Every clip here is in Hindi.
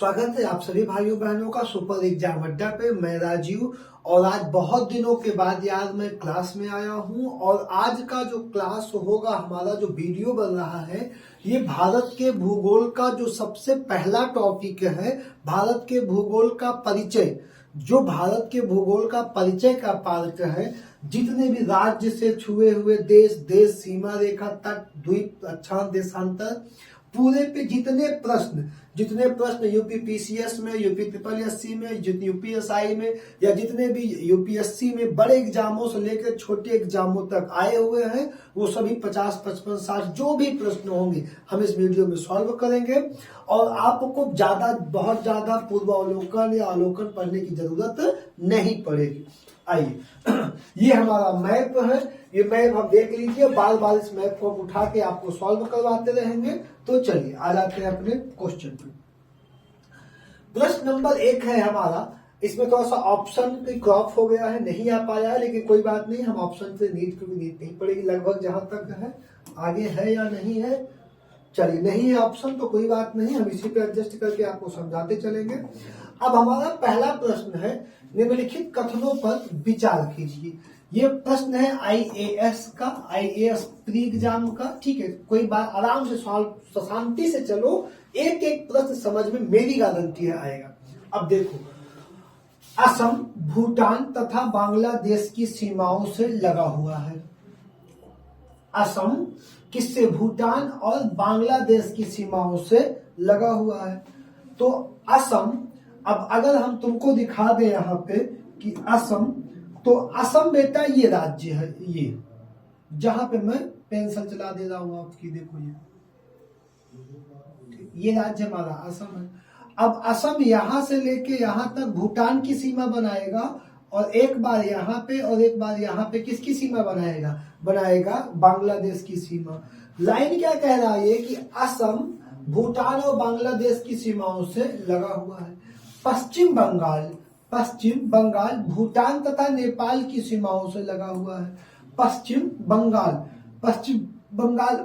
स्वागत है आप सभी भाइयों बहनों का सुपर एग्जाम अड्डा पे। मैं राजीव और आज बहुत दिनों के बाद यार मैं क्लास में आया हूं और आज का जो क्लास होगा, हमारा जो वीडियो बन रहा है, ये भारत के भूगोल का जो सबसे पहला टॉपिक है, भारत के भूगोल का परिचय। जो भारत के भूगोल का परिचय का पार्ट है, जितने भी राज्य से छुए हुए देश, सीमा रेखा, तट, द्वीप, अक्षांश, देशांतर, पूरे पे जितने प्रश्न यूपी पीसीएस में, यूपी ट्रिपल एससी में, यूपीएसआई में या जितने भी यूपीएससी में बड़े एग्जामों से लेकर छोटे एग्जामों तक आए हुए हैं, वो सभी 50, 55, 60 जो भी प्रश्न होंगे हम इस वीडियो में सॉल्व करेंगे। और आपको बहुत ज्यादा पूर्वावलोकन या अवलोकन पढ़ने की जरूरत नहीं पड़ेगी। आइए, ये हमारा मैप है। ये मैप हम देख लीजिए, बार बार इस मैप को उठा के आपको सॉल्व करवाते रहेंगे। तो चलिए आ जाते हैं अपने क्वेश्चन पे। प्रश्न नंबर 1 है हमारा। इसमें थोड़ा सा ऑप्शन की क्रॉप हो गया है, नहीं आ पाया है, लेकिन कोई बात नहीं, हम ऑप्शन से नीट नहीं पड़ेगी लगभग जहां तक है। आगे है या नहीं है, चलिए नहीं है ऑप्शन तो कोई बात नहीं, हम इसी पे एडजस्ट करके आपको समझाते चलेंगे। अब हमारा पहला प्रश्न है, निम्नलिखित कथनों पर विचार कीजिए। ये प्रश्न है आईएएस का, आईएएस प्री एग्जाम का। ठीक है, कोई बात आराम से सॉल्व, शांति से चलो, एक एक प्रश्न समझ में मेरी गारंटी है आएगा। अब देखो, असम भूटान तथा बांग्लादेश की सीमाओं से लगा हुआ है। असम किससे? भूटान और बांग्लादेश की सीमाओं से लगा हुआ है। तो असम, अब अगर हम तुमको दिखा दे यहाँ पे कि असम, तो असम बेटा ये राज्य है, ये जहां पे मैं पेंसिल चला दे रहा हूं आपकी, देखो ये राज्य हमारा असम है। अब असम यहां से लेके यहां तक भूटान की सीमा बनाएगा और एक बार यहाँ पे और एक बार यहाँ पे किसकी सीमा बनाएगा बांग्लादेश की सीमा। लाइन क्या कह रहा है कि असम भूटान और बांग्लादेश की सीमाओं से लगा हुआ है। पश्चिम बंगाल भूटान तथा नेपाल की सीमाओं से लगा हुआ है। पश्चिम बंगाल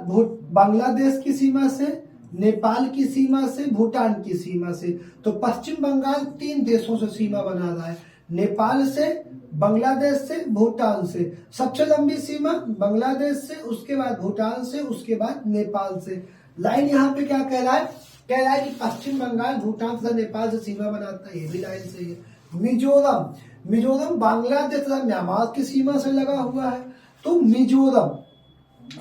बांग्लादेश की सीमा से, नेपाल की सीमा से, भूटान की सीमा से। तो पश्चिम बंगाल 3 देशों से सीमा बना रहा है, नेपाल से, बांग्लादेश से, भूटान से। सबसे लंबी सीमा बांग्लादेश से, उसके बाद भूटान से, उसके बाद नेपाल से। लाइन यहाँ पे क्या कह रहा है? कह रहा है कि पश्चिम बंगाल भूटान तथा नेपाल से सीमा बनाता है, ये भी लाइन सही है। मिजोरम बांग्लादेश तथा म्यांमार की सीमा से लगा हुआ है। तो मिजोरम,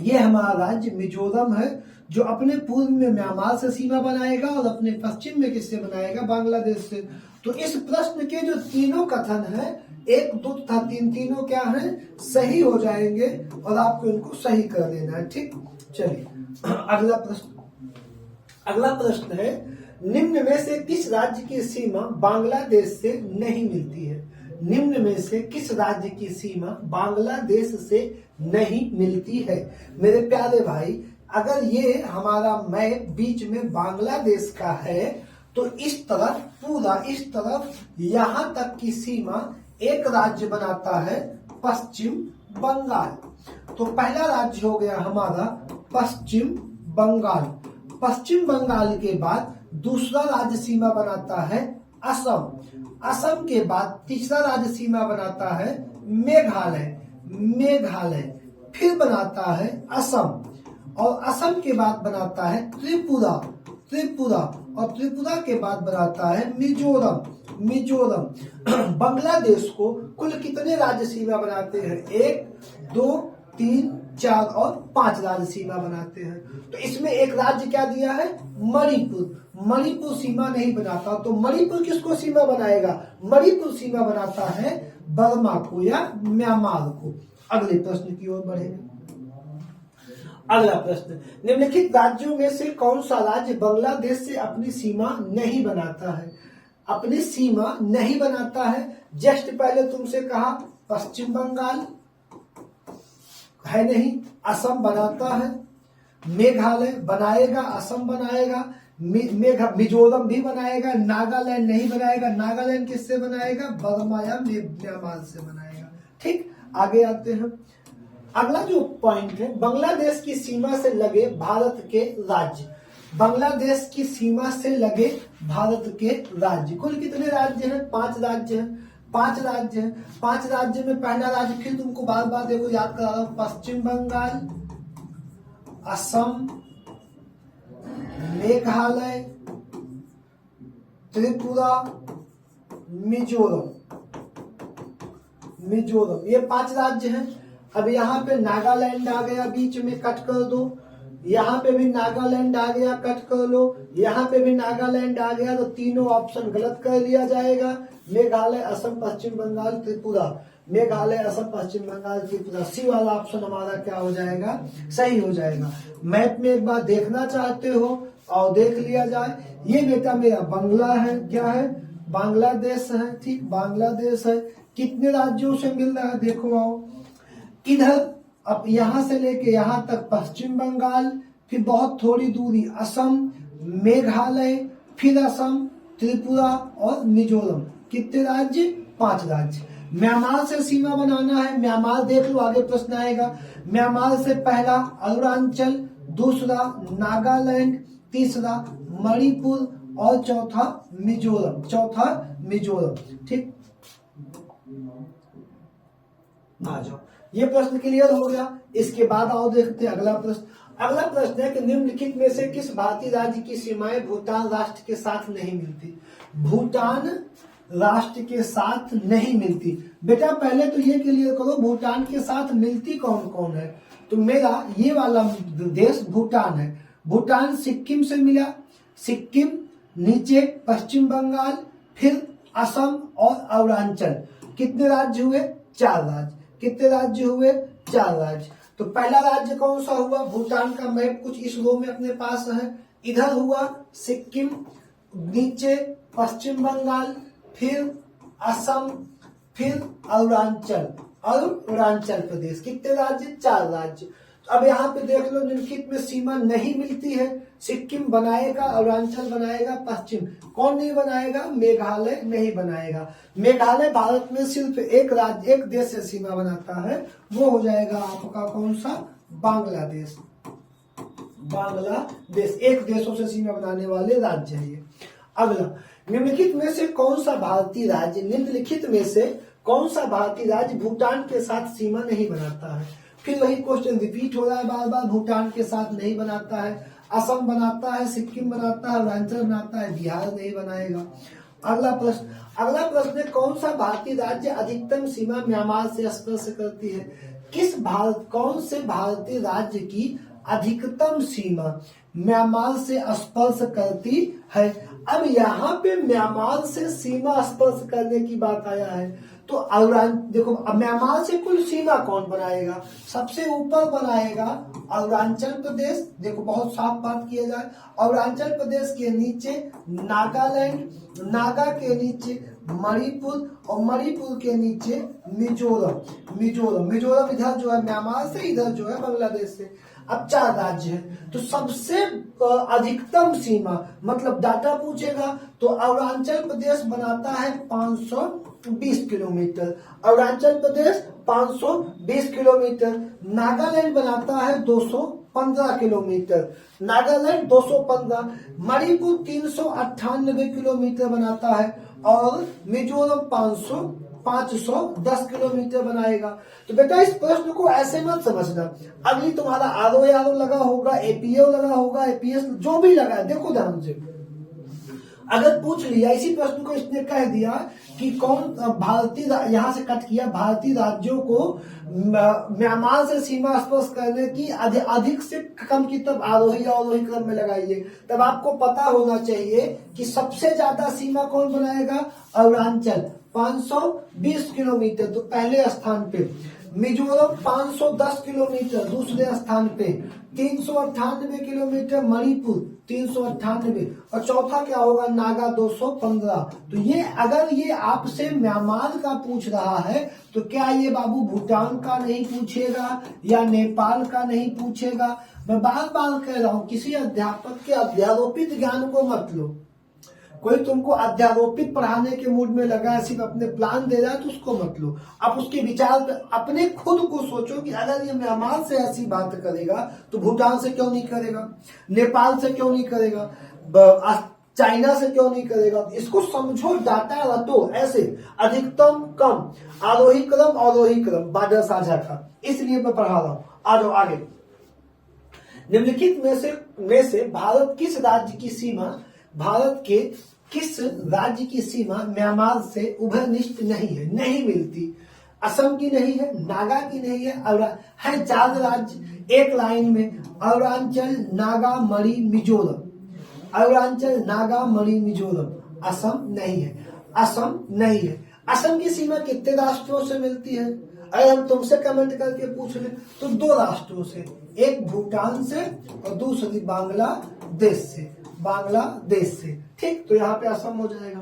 ये हमारा राज्य मिजोरम है, जो अपने पूर्व में म्यांमार से सीमा बनाएगा और अपने पश्चिम में किससे बनाएगा? बांग्लादेश से। तो इस प्रश्न के जो तीनों कथन है, 1, 2 तथा 3, तीनों क्या है? सही हो जाएंगे और आपको इनको सही कर देना है। ठीक, चलिए अगला प्रश्न है, निम्न में से किस राज्य की सीमा बांग्लादेश से नहीं मिलती है? निम्न में से किस राज्य की सीमा बांग्लादेश से नहीं मिलती है? मेरे प्यारे भाई, अगर ये हमारा मैप बीच में बांग्लादेश का है, तो इस तरफ पूरा, इस तरफ यहां तक की सीमा एक राज्य बनाता है पश्चिम बंगाल। तो पहला राज्य हो गया हमारा पश्चिम बंगाल। पश्चिम बंगाल के बाद दूसरा राज्य सीमा बनाता है असम। असम के बाद तीसरा राज्य सीमा बनाता है मेघालय। फिर बनाता है असम, और असम के बाद बनाता है त्रिपुरा, और त्रिपुरा के बाद बनाता है मिजोरम। बांग्लादेश को कुल कितने राज्य सीमा बनाते हैं? 1, 2, 3, 4 और 5 राज्य सीमा बनाते हैं। तो इसमें एक राज्य क्या दिया है? मणिपुर सीमा नहीं बनाता। तो मणिपुर किसको सीमा बनाएगा? मणिपुर सीमा बनाता है बर्मा को या म्यांमार को। अगले प्रश्न की ओर बढ़ेंगे। अगला प्रश्न, निम्नलिखित राज्यों में से कौन सा राज्य बांग्लादेश से अपनी सीमा नहीं बनाता है? अपनी सीमा नहीं बनाता है। जस्ट पहले तुमसे कहा पश्चिम बंगाल है नहीं, असम बनाता है, मेघालय बनाएगा, असम बनाएगा, मिजोरम भी बनाएगा, नागालैंड नहीं बनाएगा। नागालैंड किससे बनाएगा? बर्मा या म्यांमार से बनाएगा। ठीक, आगे आते हैं। अगला जो पॉइंट है, बांग्लादेश की सीमा से लगे भारत के राज्य। बांग्लादेश की सीमा से लगे भारत के राज्य। कुल कितने राज्य हैं? 5 राज्य हैं। 5 राज्य हैं। 5 राज्य में पहला राज्य फिर तुमको बार बार देखो याद करा रहा हूं, पश्चिम बंगाल, असम, मेघालय, त्रिपुरा, मिजोरम। ये 5 राज्य हैं। अब यहाँ पे नागालैंड आ गया बीच में, कट कर दो। यहाँ पे भी नागालैंड आ गया, कट कर लो। यहाँ पे भी नागालैंड आ गया, तो तीनों ऑप्शन गलत कर दिया जाएगा। मेघालय, असम, पश्चिम बंगाल, त्रिपुरा। मेघालय, असम, पश्चिम बंगाल, त्रिपुरा, सी वाला ऑप्शन हमारा क्या हो जाएगा? सही हो जाएगा। मैप में एक बार देखना चाहते हो और देख लिया जाए। ये बेटा मेरा बांग्ला है, क्या है? बांग्लादेश है, ठीक, बांग्लादेश है। कितने राज्यों से मिल रहा है देखो आओ। इधर अब यहां से लेके यहां तक पश्चिम बंगाल, फिर बहुत थोड़ी दूरी असम, मेघालय, फिर असम, त्रिपुरा और मिजोरम। कितने राज्य? 5 राज्य। म्यांमार से सीमा बनाना है। म्यांमार देख लो, आगे प्रश्न आएगा। म्यांमार से पहला अरुणाचल, दूसरा नागालैंड, तीसरा मणिपुर और चौथा मिजोरम। ठीक, आ जाओ। ये प्रश्न क्लियर हो गया। इसके बाद आओ देखते हैं अगला प्रश्न। अगला प्रश्न है कि निम्नलिखित में से किस भारतीय राज्य की सीमाएं भूटान राष्ट्र के साथ नहीं मिलती? भूटान राष्ट्र के साथ नहीं मिलती। बेटा पहले तो ये क्लियर करो, भूटान के साथ मिलती कौन कौन है? तो मेरा ये वाला देश भूटान है। भूटान सिक्किम से मिला, सिक्किम, नीचे पश्चिम बंगाल, फिर असम और अरुणाचल। कितने राज्य हुए? 4 राज्य। कितने राज्य हुए? 4 राज्य। तो पहला राज्य कौन सा हुआ? भूटान का मैप कुछ इस रो में अपने पास है। इधर हुआ सिक्किम, नीचे पश्चिम बंगाल, फिर असम, फिर अरुणाचल प्रदेश। कितने राज्य? 4 राज्य। अब यहाँ पे देख लो, निम्नलिखित में सीमा नहीं मिलती है। सिक्किम बनाएगा, अरुणाचल बनाएगा, पश्चिम कौन नहीं बनाएगा? मेघालय नहीं बनाएगा। मेघालय भारत में सिर्फ एक राज्य, एक देश से सीमा बनाता है, वो हो जाएगा आपका कौन सा? बांग्लादेश। एक देशों से सीमा बनाने वाले राज्य है ये। अगला, निम्नलिखित में से कौन सा भारतीय राज्य भूटान के साथ सीमा नहीं बनाता है? फिर वही क्वेश्चन रिपीट हो रहा है बार बार। भूटान के साथ नहीं बनाता है, असम बनाता है, सिक्किम बनाता है, अरुणाचल बनाता है, बिहार नहीं बनाएगा। अगला प्रश्न है, कौन सा भारतीय राज्य अधिकतम सीमा म्यांमार से स्पर्श करती है? कौन से भारतीय राज्य की अधिकतम सीमा म्यांमार से स्पर्श करती है? अब यहाँ पे म्यांमार से सीमा स्पर्श करने की बात आया है, तो देखो अब म्यांमार से कुल सीमा कौन बनाएगा? सबसे ऊपर बनाएगा अरुणाचल प्रदेश। देखो बहुत साफ बात किया जाए, अरुणाचल प्रदेश के नीचे नागालैंड, नागा के नीचे मणिपुर और मणिपुर के नीचे मिजोरम इधर जो है म्यांमार से, इधर जो है बांग्लादेश से। अब 4 राज्य हैं, तो सबसे अधिकतम सीमा मतलब डाटा पूछेगा तो अरुणाचल प्रदेश बनाता है 520 किलोमीटर। अरुणाचल प्रदेश 520 किलोमीटर। नागालैंड बनाता है 215 किलोमीटर। नागालैंड 215। मणिपुर 398 किलोमीटर बनाता है और मिजोरम 510 किलोमीटर बनाएगा। तो बेटा इस प्रश्न को ऐसे मत समझना। अगली तुम्हारा आरओ लगा होगा, एपीओ लगा होगा, एपीएस जो भी लगा है, देखो ध्यान से। अगर पूछ लिया इसी प्रश्न को, इसने कह दिया कि कौन भारतीय, यहां से कट किया, भारतीय राज्यों को म्यांमार से सीमा स्पर्श करने की अधिक से कम की तब आरोही अवरोही क्रम में लगाइए, तब आपको पता होना चाहिए कि सबसे ज्यादा सीमा कौन बनाएगा? अरुणाचल 520 किलोमीटर, तो पहले स्थान पे। मिजोरम 510 किलोमीटर दूसरे स्थान पे। 398 किलोमीटर मणिपुर 398 और चौथा क्या होगा? नागा 215। तो ये अगर ये आपसे म्यांमार का पूछ रहा है तो क्या ये बाबू भूटान का नहीं पूछेगा या नेपाल का नहीं पूछेगा? मैं बार बार कह रहा हूं, किसी अध्यापक के अध्यारोपित ज्ञान को मत लो। कोई तुमको अध्यारोपित पढ़ाने के मूड में लगा है, सिर्फ अपने प्लान दे रहा है, तो उसको मत लो। आप उसके विचार पे अपने खुद को सोचो कि अगर ये म्यांमार से ऐसी बात करेगा तो भूटान से क्यों नहीं करेगा, नेपाल से क्यों नहीं करेगा, चाइना से क्यों नहीं करेगा। इसको समझो, डाटा रटो, ऐसे अधिकतम कम, आरोही क्रम अवरोही क्रम, बादल साझा का, इसलिए मैं पढ़ा रहा हूं। आ जाओ आगे। निम्नलिखित में से भारत किस राज्य की सीमा, भारत के किस राज्य की सीमा म्यांमार से उभयनिष्ठ नहीं है, नहीं मिलती। असम की नहीं है, नागा की नहीं है, और है 4 राज्य एक लाइन में, अरुणाचल, नागा, मणि, मिजोरम। अरुणाचल, नागा, मणि, मिजोरम। असम नहीं है, असम नहीं है। असम की सीमा कितने राष्ट्रों से मिलती है? अगर हम तुमसे कमेंट करके पूछ ले तो 2 राष्ट्रों से, एक भूटान से और दूसरी बांग्लादेश से, बांग्लादेश से। ठीक, तो यहाँ पे असम हो जाएगा।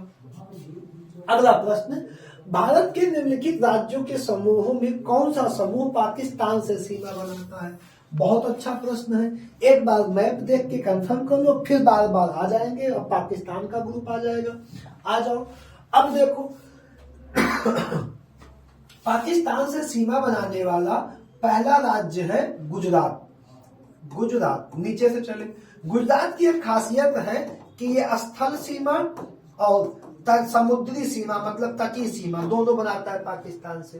अगला प्रश्न, भारत के निम्नलिखित राज्यों के समूहों में कौन सा समूह पाकिस्तान से सीमा बनाता है? बहुत अच्छा प्रश्न है। एक बार मैप देख के कंफर्म कर लो, फिर बार बार आ जाएंगे और पाकिस्तान का ग्रुप आ जाएगा। आ जाओ, अब देखो पाकिस्तान से सीमा बनाने वाला पहला राज्य है गुजरात। गुजरात, नीचे से चले। गुजरात की एक खासियत है कि ये स्थल सीमा और समुद्री सीमा मतलब तटीय सीमा दोनों बनाता है पाकिस्तान से।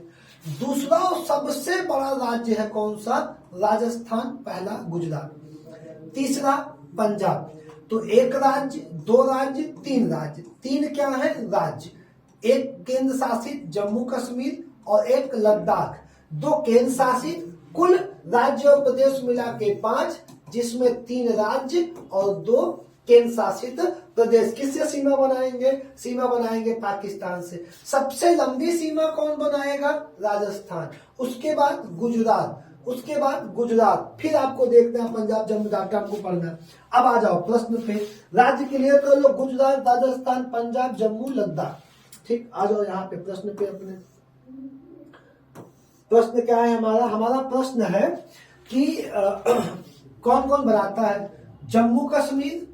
दूसरा और सबसे बड़ा राज्य है कौन सा? राजस्थान, पहला गुजरात, तीसरा पंजाब। तो 1 राज्य, 2 राज्य, 3 राज्य। 3 क्या है राज्य? एक केंद्र शासित जम्मू कश्मीर और एक लद्दाख। 2 केंद्र शासित, कुल राज्य और प्रदेश मिला के 5, जिसमें 3 राज्य और 2 केंद्र शासित प्रदेश। किससे सीमा बनाएंगे? सीमा बनाएंगे पाकिस्तान से। सबसे लंबी सीमा कौन बनाएगा? राजस्थान, उसके बाद गुजरात, उसके बाद गुजरात, फिर आपको देखना है पंजाब, जम्मू, डाटा आपको पढ़ना है। अब आ जाओ प्रश्न पे, राज्य क्लियर कर लो, गुजरात, राजस्थान, पंजाब, जम्मू, लद्दाख। ठीक, आ जाओ यहाँ पे प्रश्न पे अपने। प्रश्न क्या है हमारा? हमारा प्रश्न है कि कौन कौन बनाता है जम्मू कश्मीर,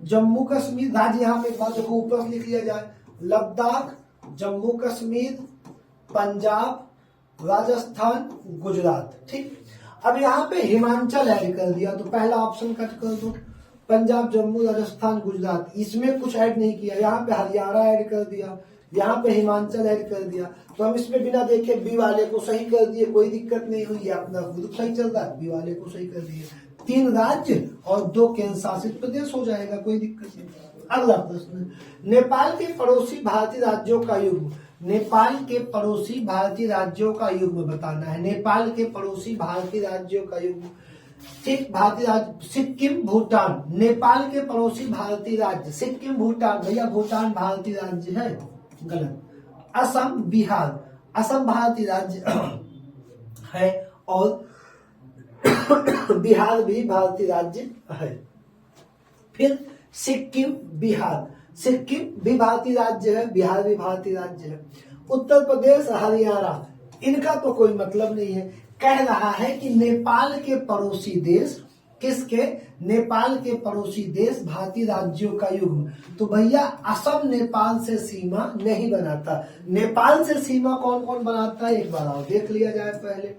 जम्मू कश्मीर राज्य। यहाँ पे एक बात देखो, ऊपर लिख लिया जाए, लद्दाख, जम्मू कश्मीर, पंजाब, राजस्थान, गुजरात। ठीक, अब यहाँ पे हिमाचल ऐड कर दिया तो पहला ऑप्शन कट कर दो, पंजाब, जम्मू, राजस्थान, गुजरात। इसमें कुछ ऐड नहीं किया, यहाँ पे हरियाणा ऐड कर दिया, यहाँ पे हिमाचल ऐड कर दिया। तो हम इसमें बिना देखे बी वाले को सही कर दिए, कोई दिक्कत नहीं हुई, अपना ग्रुप सही चल रहा है, बी वाले को सही कर दिए। 3 राज्य और 2 केंद्र शासित प्रदेश हो जाएगा, कोई दिक्कत नहीं। अगला प्रश्न, नेपाल के पड़ोसी भारतीय राज्यों का युग्म। नेपाल के पड़ोसी भारतीय राज्यों का युग्म बताना है। नेपाल के पड़ोसी भारतीय राज्यों का युग्म। ठीक, भारतीय राज्य सिक्किम, भूटान। नेपाल के पड़ोसी भारतीय राज्य सिक्किम, भूटान। भैया भूटान भारतीय राज्य है, गलत। असम, बिहार। असम भारतीय राज्य है और बिहार भी भारतीय राज्य है। फिर सिक्किम, बिहार। सिक्किम भी भारतीय राज्य है, बिहार भी भारतीय राज्य है। उत्तर प्रदेश, हरियाणा, इनका तो कोई मतलब नहीं है। कह रहा है कि नेपाल के पड़ोसी देश, किसके? नेपाल के पड़ोसी देश भारतीय राज्यों का युग्म। तो भैया असम नेपाल से सीमा नहीं बनाता। नेपाल से सीमा कौन कौन बनाता है एक बार और देख लिया जाए पहले।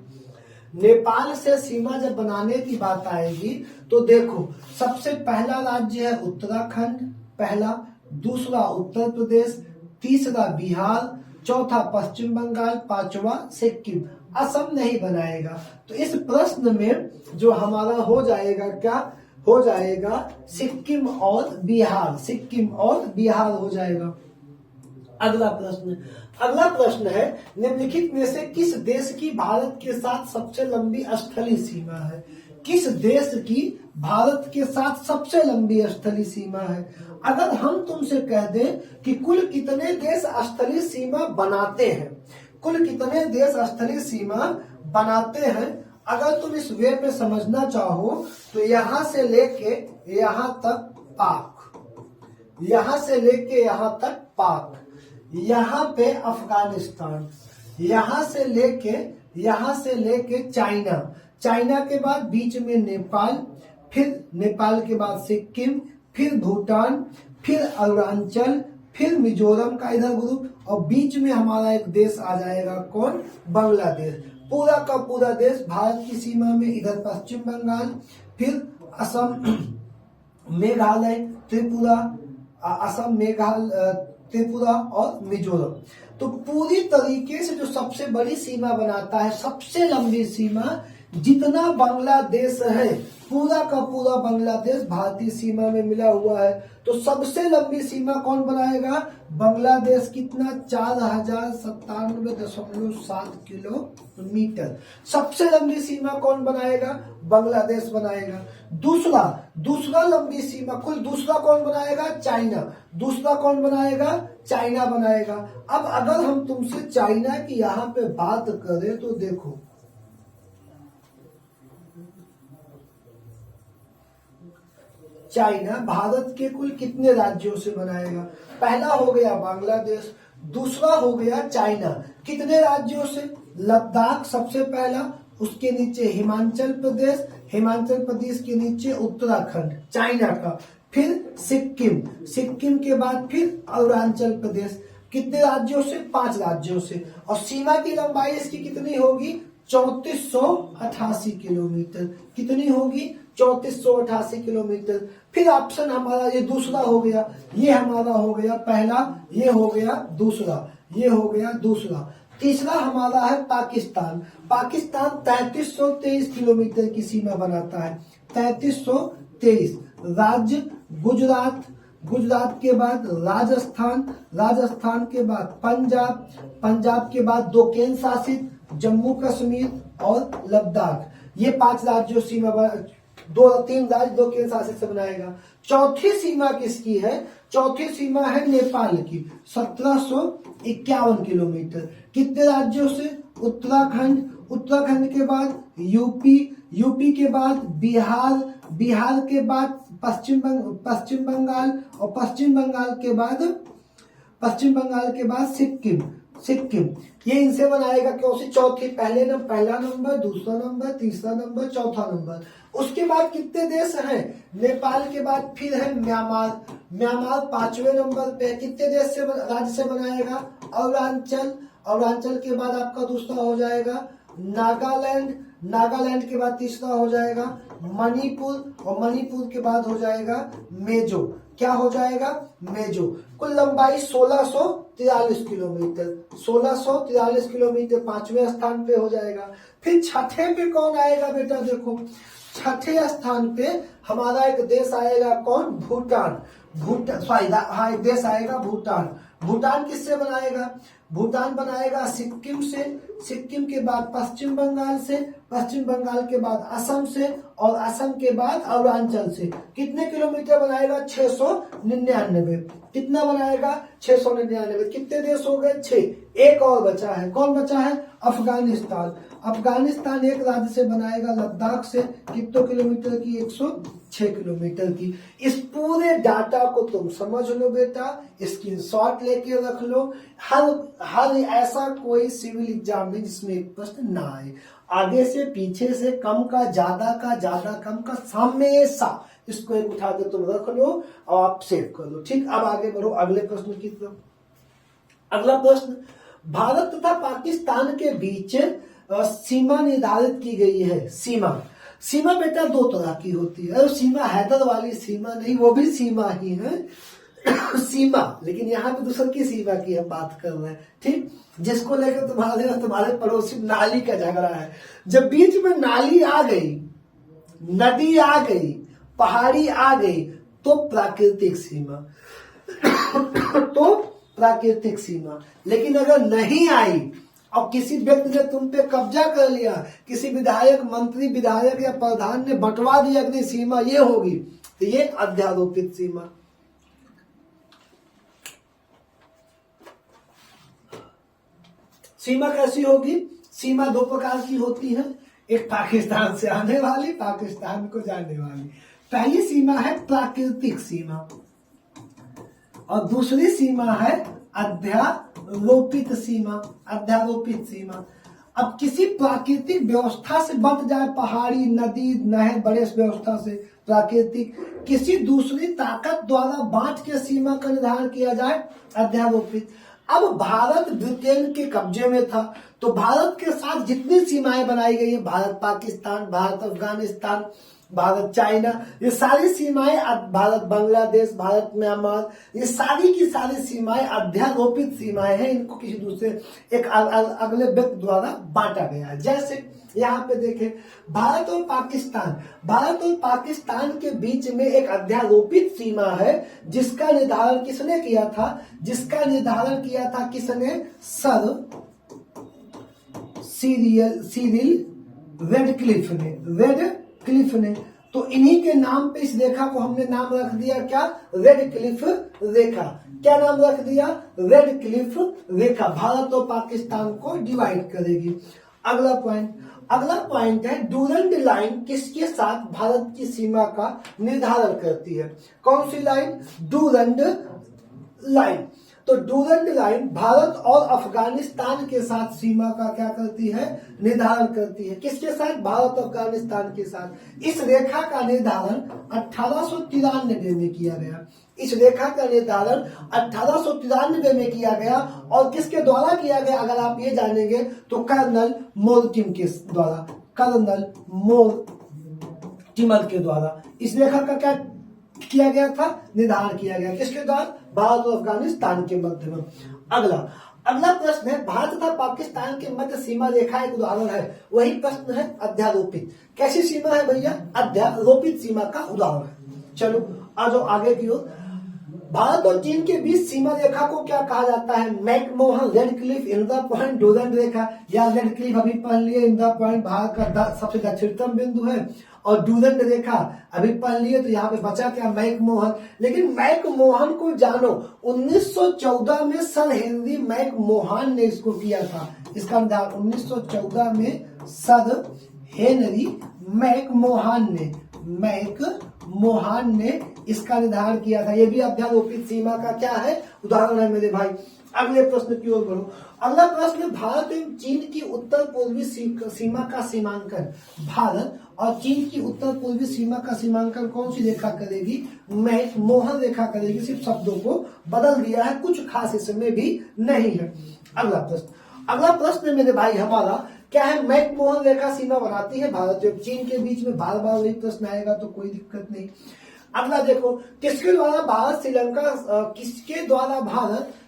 नेपाल से सीमा जब बनाने की बात आएगी तो देखो, सबसे पहला राज्य है उत्तराखंड, पहला, दूसरा उत्तर प्रदेश, तीसरा बिहार, चौथा पश्चिम बंगाल, 5वां सिक्किम। असम नहीं बनाएगा। तो इस प्रश्न में जो हमारा हो जाएगा, क्या हो जाएगा? सिक्किम और बिहार, सिक्किम और बिहार हो जाएगा। अगला प्रश्न, अगला प्रश्न है, निम्नलिखित में से किस देश की भारत के साथ सबसे लंबी स्थलीय सीमा है? किस देश की भारत के साथ सबसे लंबी स्थलीय सीमा है? अगर हम तुमसे कह दें कि कुल कितने देश स्थलीय सीमा बनाते हैं, कुल कितने देश स्थलीय सीमा बनाते हैं, अगर तुम इस वे में समझना चाहो तो यहां से लेके यहां तक पाक, यहां से लेके यहां तक पाक, यहाँ पे अफगानिस्तान, यहाँ से लेके चाइना, चाइना के बाद बीच में नेपाल, फिर नेपाल के बाद सिक्किम, फिर भूटान, फिर अरुणाचल, फिर मिजोरम का इधर ग्रुप, और बीच में हमारा एक देश आ जाएगा कौन, बांग्लादेश। पूरा का पूरा देश भारत की सीमा में, इधर पश्चिम बंगाल, फिर असम, मेघालय, त्रिपुरा, असम, मेघालय, त्रिपुरा और मिजोरम। तो पूरी तरीके से जो सबसे बड़ी सीमा बनाता है, सबसे लंबी सीमा, जितना बांग्लादेश है, पूरा का पूरा बांग्लादेश भारतीय सीमा में मिला हुआ है। तो सबसे लंबी सीमा कौन बनाएगा, बांग्लादेश। कितना, 4097.7 किलोमीटर। सबसे लंबी सीमा कौन बनाएगा, बांग्लादेश बनाएगा। दूसरा लंबी सीमा, कुल दूसरा कौन बनाएगा, चाइना। दूसरा कौन बनाएगा, चाइना बनाएगा। अब अगर हम तुमसे चाइना की यहाँ पे बात करें तो देखो, चाइना भारत के कुल कितने राज्यों से बनाएगा, पहला हो गया बांग्लादेश, दूसरा हो गया चाइना, कितने राज्यों से, लद्दाख सबसे पहला, उसके नीचे हिमाचल प्रदेश, हिमाचल प्रदेश के नीचे उत्तराखंड चाइना का, फिर सिक्किम, सिक्किम के बाद फिर अरुणाचल प्रदेश। कितने राज्यों से, 5 राज्यों से। और सीमा की लंबाई इसकी कितनी होगी, 3488 किलोमीटर। कितनी होगी, 3488 किलोमीटर। फिर ऑप्शन हमारा ये दूसरा हो गया, ये हमारा हो गया पहला, ये हो गया दूसरा, ये हो गया दूसरा। तीसरा हमारा है पाकिस्तान। पाकिस्तान 3323 किलोमीटर की सीमा बनाता है, 3323। राज्य गुजरात, गुजरात के बाद राजस्थान, राजस्थान के बाद पंजाब, पंजाब के बाद 2 केंद्र शासित, जम्मू कश्मीर और लद्दाख। ये 5 राज्यों सीमा, 3 राज्य 2 केंद्र शासित से बनाएगा। चौथी सीमा किसकी है, चौथी सीमा है नेपाल की, 1751 किलोमीटर। कितने राज्यों से, उत्तराखंड, उत्तराखंड के बाद यूपी, यूपी के बाद बिहार, बिहार के बाद पश्चिम बंगाल, और पश्चिम बंगाल के बाद सिक्किम, सिक्किम। ये इनसे बनाएगा क्यों सी, चौथी, पहला नंबर, दूसरा नंबर, तीसरा नंबर, चौथा नंबर। उसके बाद कितने देश हैं, नेपाल के बाद फिर है म्यांमार, म्यांमार 5वें नंबर पे। कितने देश से, राज्य से बनाएगा, अरुणाचल, अरुणाचल के बाद आपका दूसरा हो जाएगा नागालैंड, नागालैंड के बाद तीसरा हो जाएगा मणिपुर, और मणिपुर के बाद हो जाएगा मेजो। क्या हो जाएगा, मेजो। कुल लंबाई 1643 किलोमीटर, 1643 किलोमीटर 5वें स्थान पे हो जाएगा। फिर छठे पे कौन आएगा बेटा, देखो छठे स्थान पे हमारा एक देश आएगा कौन, भूटान। हाँ, एक देश आएगा भूटान। भूटान किससे बनाएगा, भूटान बनाएगा सिक्किम से, सिक्किम के बाद पश्चिम बंगाल से, पश्चिम बंगाल के बाद असम से, और असम के बाद अरुणाचल से। कितने किलोमीटर बनाएगा, 699। कितना बनाएगा, 699। कितने देश हो गए, 6। एक और बचा है, कौन बचा है, अफगानिस्तान। अफगानिस्तान एक राज्य से बनाएगा, लद्दाख से। कितने किलोमीटर की, 106 किलोमीटर की। इस पूरे डाटा को तुम समझ लो बेटा, स्क्रीनशॉट लेके रख लो। हर ऐसा कोई सिविल एग्जाम में जिसमें एक प्रश्न ना आए, आगे से पीछे से, कम का ज्यादा कम का, हमेशा इसको एक उठा के तुम रख लो और आप सेव कर लो। ठीक, अब आगे बढ़ो अगले प्रश्न की तरफ। अगला प्रश्न, भारत तथा पाकिस्तान के बीच सीमा निर्धारित की गई है। सीमा, सीमा बेटा 2 तरह की होती है। सीमा हैदर वाली सीमा नहीं, वो भी सीमा ही है सीमा, लेकिन यहाँ पे दूसर की सीमा की हम बात कर रहे हैं। ठीक, जिसको लेकर तुम्हारे पड़ोसी नाली का झगड़ा है। जब बीच में नाली आ गई, नदी आ गई, पहाड़ी आ गई, तो प्राकृतिक सीमा तो प्राकृतिक सीमा। लेकिन अगर नहीं आई और किसी व्यक्ति ने तुम पे कब्जा कर लिया, किसी विधायक, मंत्री, विधायक या प्रधान ने बंटवा दिया कि सीमा ये होगी, तो ये अध्यारोपित सीमा। सीमा कैसी होगी, सीमा 2 प्रकार की होती है, एक पाकिस्तान से आने वाली, पाकिस्तान को जाने वाली। पहली सीमा है प्राकृतिक सीमा, और दूसरी सीमा है अध्यारोपित सीमा, अध्यारोपित सीमा। अब किसी प्राकृतिक व्यवस्था से बट जाए, पहाड़ी, नदी, नहर, बड़े व्यवस्था से प्राकृतिक, किसी दूसरी ताकत द्वारा बांट के सीमा का निर्धारण किया जाए, अध्यारोपित। अब भारत ब्रिटेन के कब्जे में था, तो भारत के साथ जितनी सीमाएं बनाई गई है, भारत पाकिस्तान, भारत अफगानिस्तान, भारत चाइना, ये सारी सीमाएं, भारत बांग्लादेश, भारत म्यांमार, ये सारी की सारी सीमाएं अध्यारोपित सीमाएं हैं। इनको किसी दूसरे एक अगले व्यक्ति द्वारा बांटा गया है। जैसे यहाँ पे देखें, भारत और पाकिस्तान के बीच में एक अध्यारोपित सीमा है, जिसका निर्धारण किसने किया था? जिसका निर्धारण किया था किसने? सर सिरिल रेडक्लिफ ने। तो इन्हीं के नाम पे इस रेखा को हमने नाम रख दिया क्या? रेडक्लिफ रेखा। क्या नाम रख दिया? रेडक्लिफ रेखा। भारत और पाकिस्तान को डिवाइड करेगी। अगला पॉइंट है, डूरंड लाइन किसके साथ भारत की सीमा का निर्धारण करती है? कौन सी लाइन? Durand line. तो डूरंड लाइन भारत और अफगानिस्तान के साथ सीमा का क्या करती है? निर्धारण करती है। किसके साथ? भारत और अफगानिस्तान के साथ। इस रेखा का निर्धारण 1893 में किया गया। इस रेखा का निर्धारण 1893 में किया गया, और किसके द्वारा किया गया अगर आप ये जानेंगे तो कर्नल मोरटिम के द्वारा, कर्नल मोरटिमर के द्वारा इस रेखा का क्या किया गया था? निर्धारण किया गया। किसके द्वारा? भारत और अफगानिस्तान के मध्य में। अगला प्रश्न है, भारत तथा पाकिस्तान के मध्य सीमा रेखा एक उदाहरण है। वही प्रश्न है अध्यारोपित। कैसी सीमा है भैया? अध्यारोपित सीमा का उदाहरण है। चलो आ जाओ आगे की ओर। भारत और चीन के बीच सीमा रेखा को क्या कहा जाता है? McMahon, Radcliffe, Indira point, Durand रेखा। या रेडक्लिफ अभी पढ़ लिए, इंदिरा पॉइंट भारत का सबसे दक्षिणतम बिंदु है, और डूरंड रेखा अभी पढ़ लिए, तो यहाँ पे बचा क्या? मैकमोहन। लेकिन मैकमोहन को जानो, 1914 में सर हेनरी मैकमोहन ने इसको किया था। इसका निर्धारण 1914 में सर हेनरी मैकमोहन ने इसका निर्धारण किया था। यह भी अध्यारोपित सीमा का क्या है? उदाहरण है मेरे भाई। अगले प्रश्न की ओर बढ़ो। अगला प्रश्न, भारत एवं चीन की उत्तर पूर्वी सीमा का सीमांकन। भारत और चीन की उत्तर पूर्वी सीमा का सीमांकन कौन सी रेखा करेगी? मैकमोहन रेखा करेगी। सिर्फ शब्दों को बदल दिया है, कुछ खास इसमें भी नहीं है। अगला प्रश्न मेरे भाई हमारा क्या है? मैकमोहन रेखा सीमा बनाती है भारत और चीन के बीच में। बार बार वही प्रश्न आएगा तो कोई दिक्कत नहीं। अगला देखो, किसके द्वारा भारत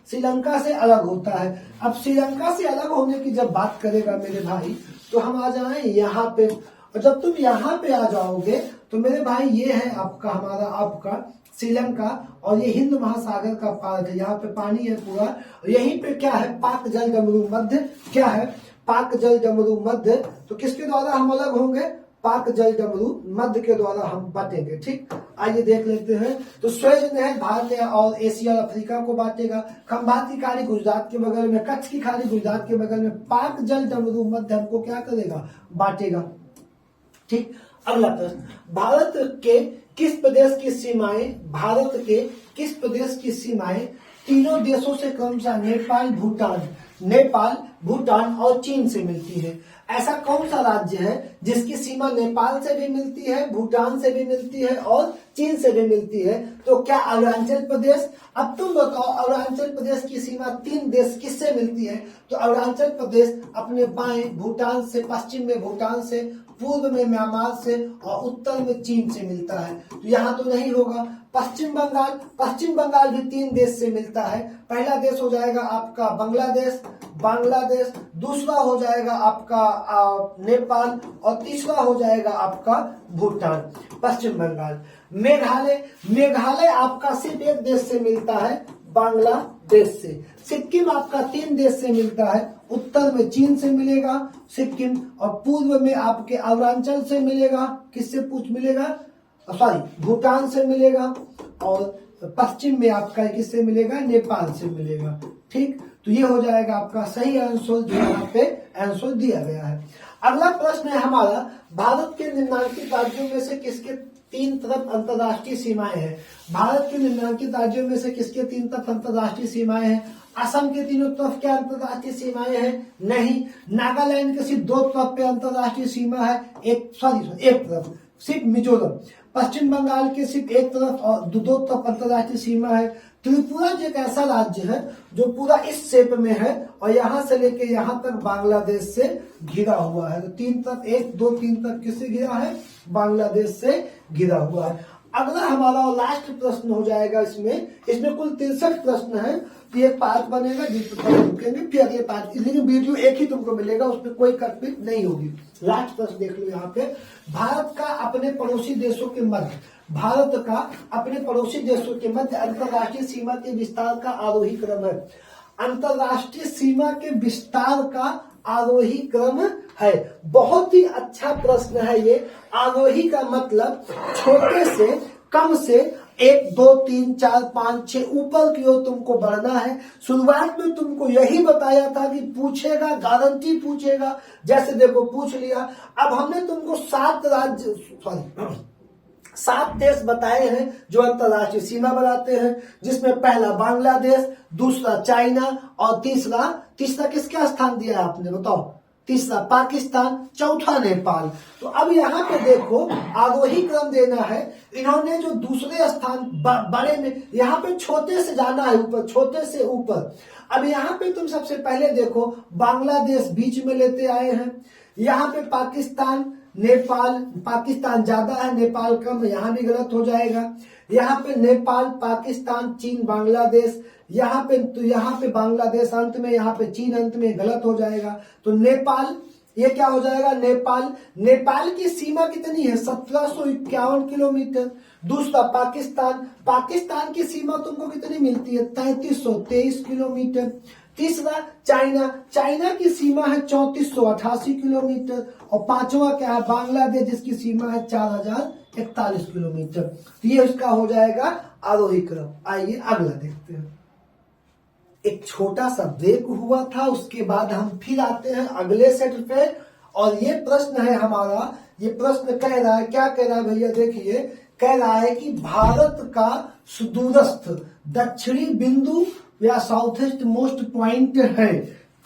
श्रीलंका से अलग होता है? अब श्रीलंका से अलग होने की जब बात करेगा मेरे भाई, तो हम आ जाए यहाँ पे, और जब तुम यहाँ पे आ जाओगे तो मेरे भाई ये है आपका श्रीलंका, और ये हिंद महासागर का पार्ट है। यहाँ पे पानी है पूरा, और यहीं पे क्या है? पाक जल डमरू मध्य। क्या है? पाक जल डमरू मध्य। तो किसके द्वारा हम अलग होंगे? पाक जल डमरू मध्य के द्वारा हम बांटेंगे। ठीक, आइए देख लेते हैं। तो स्वेज नहर भारत और एशिया और अफ्रीका को बांटेगा। खंभात की खाड़ी गुजरात के बगल में, कच्छ की खाड़ी गुजरात के बगल में, पाक जल डमरू मध्य हमको क्या करेगा? बांटेगा। ठीक, अगला प्रश्न, भारत के किस प्रदेश की सीमाएं तीनों देशों से क्रमशः नेपाल, भूटान और चीन से मिलती है? ऐसा कौन सा राज्य है जिसकी सीमा नेपाल से भी मिलती है, भूटान से भी मिलती है और चीन से भी मिलती है? तो क्या अरुणाचल प्रदेश? अब तुम बताओ, अरुणाचल प्रदेश की सीमा 3 देश किससे मिलती है? तो अरुणाचल प्रदेश अपने बाएं भूटान से, पश्चिम में भूटान से, पूर्व में म्यांमार से और उत्तर में चीन से मिलता है। तो यहाँ तो नहीं होगा। पश्चिम बंगाल भी 3 देश से मिलता है। पहला देश हो जाएगा आपका बांग्लादेश, दूसरा हो जाएगा आपका नेपाल, और तीसरा हो जाएगा आपका भूटान। पश्चिम बंगाल। मेघालय आपका सिर्फ एक देश से मिलता है, बांग्लादेश से। सिक्किम आपका 3 देश से मिलता है, उत्तर में चीन से मिलेगा सिक्किम, और पूर्व में आपके अरुणाचल से मिलेगा। किससे मिलेगा? भूटान से मिलेगा, और पश्चिम में आपका किससे मिलेगा? नेपाल से मिलेगा। ठीक, तो ये हो जाएगा आपका सही आंसर, जो यहाँ पे आंसर दिया गया है। अगला प्रश्न है हमारा, भारत के निम्नलिखित राज्यों में से किसके 3 तरफ अंतर्राष्ट्रीय सीमाएं हैं? भारत के निम्नलिखित राज्यों में से किसके 3 तरफ अंतर्राष्ट्रीय सीमाएं हैं? असम के तीनों तरफ क्या अंतरराष्ट्रीय सीमाएं हैं? नहीं। नागालैंड के सिर्फ दो तरफ पे अंतरराष्ट्रीय सीमा है, एक तरफ सिर्फ मिजोरम। पश्चिम बंगाल के सिर्फ एक तरफ और दो तरफ अंतरराष्ट्रीय सीमा है। त्रिपुरा जो एक ऐसा राज्य है जो पूरा इस शेप में है और यहां से लेके यहां तक बांग्लादेश से घिरा हुआ है। तो तीन तरफ, एक दो तीन तरफ किससे घिरा है? बांग्लादेश से घिरा हुआ है। अगला हमारा लास्ट प्रश्न हो जाएगा इसमें कुल 63 प्रश्न है। तो एक पार्ट बनेगा जिसमें रुकेंगे, फिर अगले पार्ट, लेकिन वीडियो एक ही तुमको मिलेगा, उसमें कोई कटपीट नहीं होगी। लास्ट प्रश्न देख लो यहाँ पे। भारत का अपने पड़ोसी देशों के मध्य अंतरराष्ट्रीय सीमा के विस्तार का आरोही क्रम है। अंतरराष्ट्रीय सीमा के विस्तार का आरोही क्रम है। बहुत ही अच्छा प्रश्न है ये। आरोही का मतलब छोटे से, कम से 1 2 3 4 5 6 ऊपर की ओर तुमको बढ़ना है। शुरुआत में तुमको यही बताया था कि पूछेगा, गारंटी पूछेगा। जैसे देखो पूछ लिया। अब हमने तुमको 7 देश बताए हैं जो अंतरराष्ट्रीय सीमा बनाते हैं, जिसमें पहला बांग्लादेश, दूसरा चाइना और तीसरा किसका स्थान दिया है आपने बताओ? तीसरा पाकिस्तान, चौथा नेपाल। तो अब यहाँ पे देखो आरोही क्रम देना है। इन्होंने जो दूसरे स्थान बड़े में, यहाँ पे छोटे से जाना है ऊपर, छोटे से ऊपर। अब यहाँ पे तुम सबसे पहले देखो बांग्लादेश बीच में लेते आए हैं। यहाँ पे पाकिस्तान, नेपाल, पाकिस्तान ज्यादा है, नेपाल कम, यहाँ भी गलत हो जाएगा। यहाँ पे नेपाल, पाकिस्तान, चीन, बांग्लादेश, यहाँ पे बांग्लादेश अंत में, यहाँ पे चीन अंत में, गलत हो जाएगा। तो नेपाल, ये क्या हो जाएगा? नेपाल की सीमा कितनी है? 1751 किलोमीटर। दूसरा पाकिस्तान की सीमा तुमको कितनी मिलती है? 3323 किलोमीटर। तीसरा चाइना की सीमा है 3488 किलोमीटर। और पांचवा क्या है? बांग्लादेश, जिसकी सीमा है 4041 किलोमीटर। तो ये उसका हो जाएगा आरोही क्रम। आइए अगला देखते हैं। एक छोटा सा ब्रेक हुआ था, उसके बाद हम फिर आते हैं अगले सेट पे। और ये प्रश्न है हमारा, ये प्रश्न कह रहा है, क्या कह रहा है भैया? देखिए, कह रहा है कि भारत का सुदूरस्थ दक्षिणी बिंदु या साउथेस्ट मोस्ट पॉइंट है।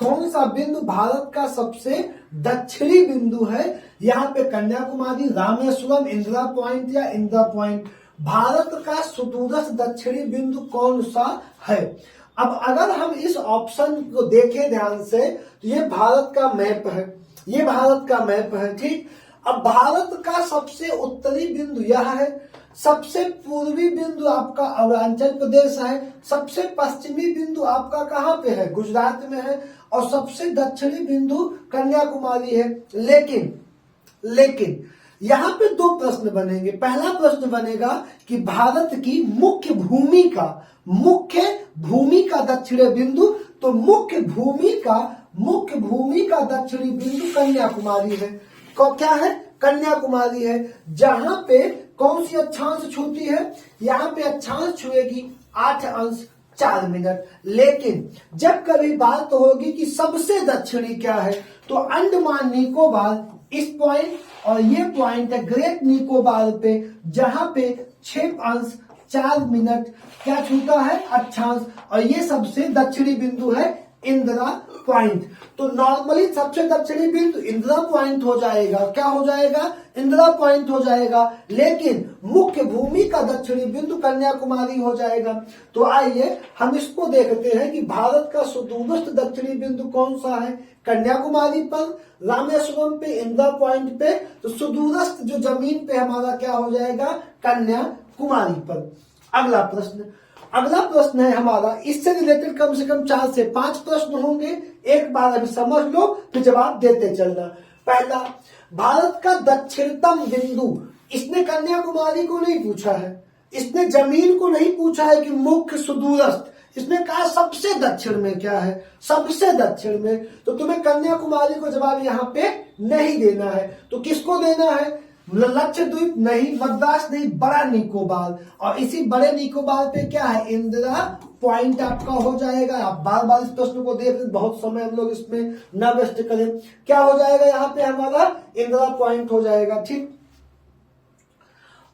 कौन सा बिंदु भारत का सबसे दक्षिणी बिंदु है? यहाँ पे कन्याकुमारी, रामेश्वरम, इंदिरा पॉइंट या इंदिरा पॉइंट। भारत का सुदूरस्थ दक्षिणी बिंदु कौन सा है? अब अगर हम इस ऑप्शन को देखें ध्यान से, तो ये भारत का मैप है, ये भारत का मैप है, ठीक। अब भारत का सबसे उत्तरी बिंदु यह है, सबसे पूर्वी बिंदु आपका अरुणाचल प्रदेश है, सबसे पश्चिमी बिंदु आपका कहाँ पे है? गुजरात में है, और सबसे दक्षिणी बिंदु कन्याकुमारी है। लेकिन यहाँ पे दो प्रश्न बनेंगे। पहला प्रश्न बनेगा कि भारत की मुख्य भूमि का दक्षिणी बिंदु, तो मुख्य भूमि का दक्षिणी बिंदु कन्याकुमारी है। क्या है? कन्याकुमारी है। जहां पे कौन सी अक्षांश छूती है? यहाँ पे अक्षांश छुएगी 8 अंश 4 मिनट। लेकिन जब कभी बात होगी कि सबसे दक्षिणी क्या है, तो अंडमान निकोबार, इस पॉइंट और ये पॉइंट है ग्रेट निकोबार पे, जहां पे 6 अंश 4 मिनट क्या छूता है? अक्षांश। और ये सबसे दक्षिणी बिंदु है इंदिरा पॉइंट। तो नॉर्मली सबसे दक्षिणी बिंदु इंदिरा पॉइंट हो जाएगा। क्या हो जाएगा? इंदिरा पॉइंट हो जाएगा। लेकिन मुख्य भूमि का दक्षिणी बिंदु कन्याकुमारी हो जाएगा। तो आइए हम इसको देखते हैं कि भारत का सुदूरस्थ दक्षिणी बिंदु कौन सा है? कन्याकुमारी पर, रामेश्वरम पे, इंदिरा पॉइंट पे। तो सुदूरस्थ जो जमीन पे हमारा क्या हो जाएगा? कन्याकुमारी पर। अगला प्रश्न है हमारा, इससे रिलेटेड कम से कम 4 से 5 प्रश्न होंगे। एक बार अभी समझ लो, फिर जवाब देते चलना। पहला, भारत का दक्षिणतम बिंदु, इसने कन्याकुमारी को नहीं पूछा है, इसने जमीन को नहीं पूछा है कि मुख्य सुदूरस्थ, इसने कहा सबसे दक्षिण में क्या है? सबसे दक्षिण में। तो तुम्हें कन्याकुमारी को जवाब यहाँ पे नहीं देना है। तो किसको देना है? लक्षद्वीप नहीं, मद्रास नहीं, बड़ा निकोबार। और इसी बड़े निकोबार पे क्या है? इंदिरा पॉइंट आपका हो जाएगा। आप बार बार इस प्रश्न को देख, बहुत समय हम लोग इसमें न वेस्ट करें। क्या हो जाएगा यहाँ पे? हमारा इंदिरा पॉइंट हो जाएगा, ठीक।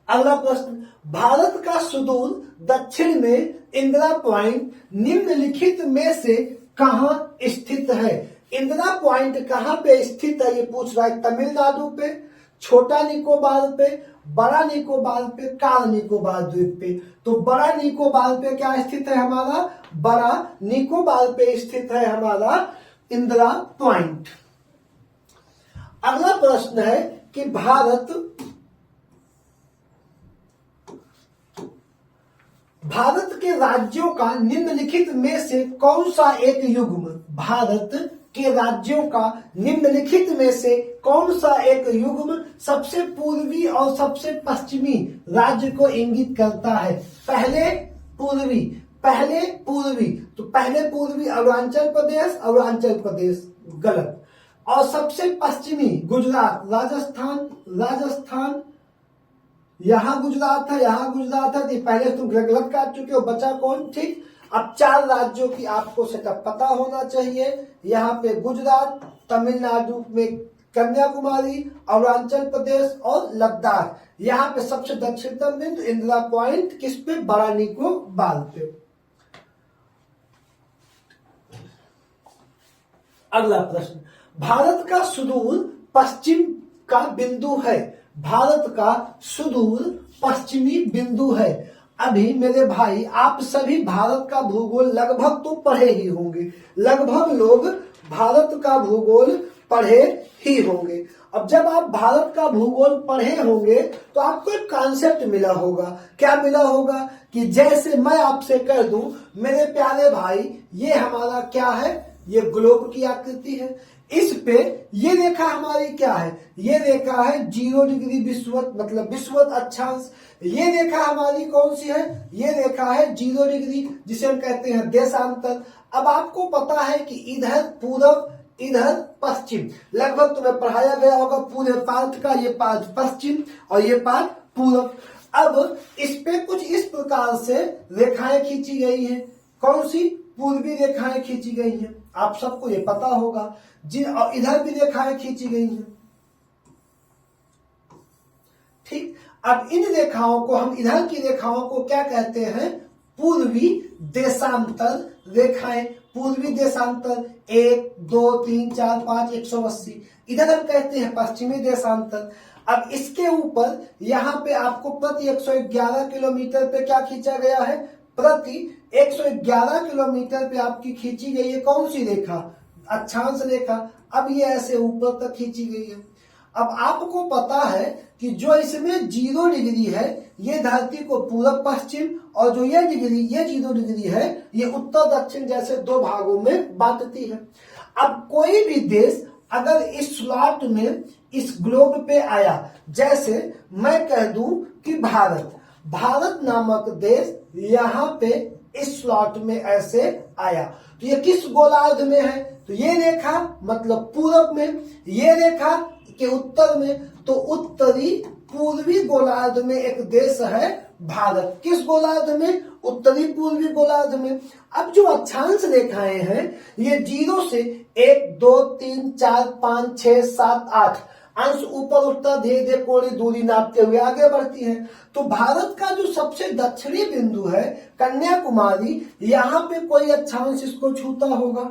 अगला प्रश्न, भारत का सुदूर दक्षिण में इंदिरा पॉइंट निम्नलिखित में से कहां स्थित है? इंदिरा पॉइंट कहां पे स्थित है ये पूछ रहा है। तमिलनाडु पे, छोटा निकोबार पे, बड़ा निकोबार पे, कार निकोबार द्वीप पे। तो बड़ा निकोबार पे क्या स्थित है हमारा? बड़ा निकोबार पे स्थित है हमारा इंदिरा पॉइंट। अगला प्रश्न है कि भारत के राज्यों का निम्नलिखित में से कौन सा एक युग्म, भारत के राज्यों का निम्नलिखित में से कौन सा एक युग्म सबसे पूर्वी और सबसे पश्चिमी राज्य को इंगित करता है? पहले पूर्वी, तो पहले पूर्वी अरुणाचल प्रदेश गलत। और सबसे पश्चिमी गुजरात, राजस्थान, यहां गुजरात है, तो पहले तुम गलत काट चुके हो, बचा कौन? ठीक। अब 4 राज्यों की आपको सेटअप पता होना चाहिए। यहाँ पे गुजरात, तमिलनाडु में कन्याकुमारी, अरुणाचल प्रदेश और लद्दाख। यहाँ पे सबसे दक्षिणतम बिंदु इंदिरा पॉइंट किस पे? बड़ा निकोबार पे। अगला प्रश्न, भारत का सुदूर पश्चिम का बिंदु है, भारत का सुदूर पश्चिमी बिंदु है। अभी मेरे भाई आप सभी भारत का भूगोल लगभग तो पढ़े ही होंगे, लगभग लोग भारत का भूगोल पढ़े ही होंगे। अब जब आप भारत का भूगोल पढ़े होंगे तो आपको एक कॉन्सेप्ट मिला होगा। क्या मिला होगा? कि जैसे मैं आपसे कह दूं मेरे प्यारे भाई ये हमारा क्या है? ये ग्लोब की आकृति है। इस पे ये रेखा हमारी क्या है? ये रेखा है 0 डिग्री विषुवत, मतलब विषुवत अक्षांश। ये रेखा हमारी कौन सी है? ये रेखा है 0 डिग्री, जिसे हम कहते हैं देशांतर। अब आपको पता है कि इधर पूरब, इधर पश्चिम, लगभग तुम्हें पढ़ाया गया होगा पूरे पार्ट का। ये पार्ट पश्चिम और ये पार्ट पूरब। अब इस पे कुछ इस प्रकार से रेखाएं खींची गई हैं। कौन सी? पूर्वी रेखाएं खींची गई हैं, आप सबको ये पता होगा। और इधर भी रेखाएं खींची गई हैं। ठीक। अब इन रेखाओं को हम, इधर की रेखाओं को क्या कहते हैं? पूर्वी देशांतर रेखाएं। पूर्वी देशांतर 1, 2, 3, 4, 5, 180। इधर हम कहते हैं पश्चिमी देशांतर। अब इसके ऊपर यहाँ पे आपको प्रति 111 किलोमीटर पे क्या खींचा गया है? प्रति 111 किलोमीटर पे आपकी खींची गई है कौन सी रेखा? अक्षांश रेखा। अब ये ऐसे ऊपर तक खींची गई है। अब आपको पता है कि जो इसमें 0 डिग्री है ये धरती को पूरब पश्चिम, और जो ये 0 डिग्री है ये उत्तर दक्षिण जैसे 2 भागों में बांटती है। अब कोई भी देश अगर इस स्लॉट में, इस ग्लोब पे आया, जैसे मैं कह दूं कि भारत नामक देश यहाँ पे इस स्लॉट में ऐसे आया, तो ये किस गोलार्ध में है? तो ये रेखा मतलब पूरब में, ये रेखा के उत्तर में, तो उत्तरी पूर्वी गोलार्ध में एक देश है भारत। किस गोलार्ध में? उत्तरी पूर्वी गोलार्ध में। अब जो अक्षांश रेखाएं हैं ये 0 से 1, 2, 3, 4, 5, 6, 7, 8 अंश ऊपर उठता धीरे धीरे कोणीय दूरी नापते हुए आगे बढ़ती है। तो भारत का जो सबसे दक्षिणी बिंदु है कन्याकुमारी, यहाँ पे कोई अक्षांश इसको छूता होगा।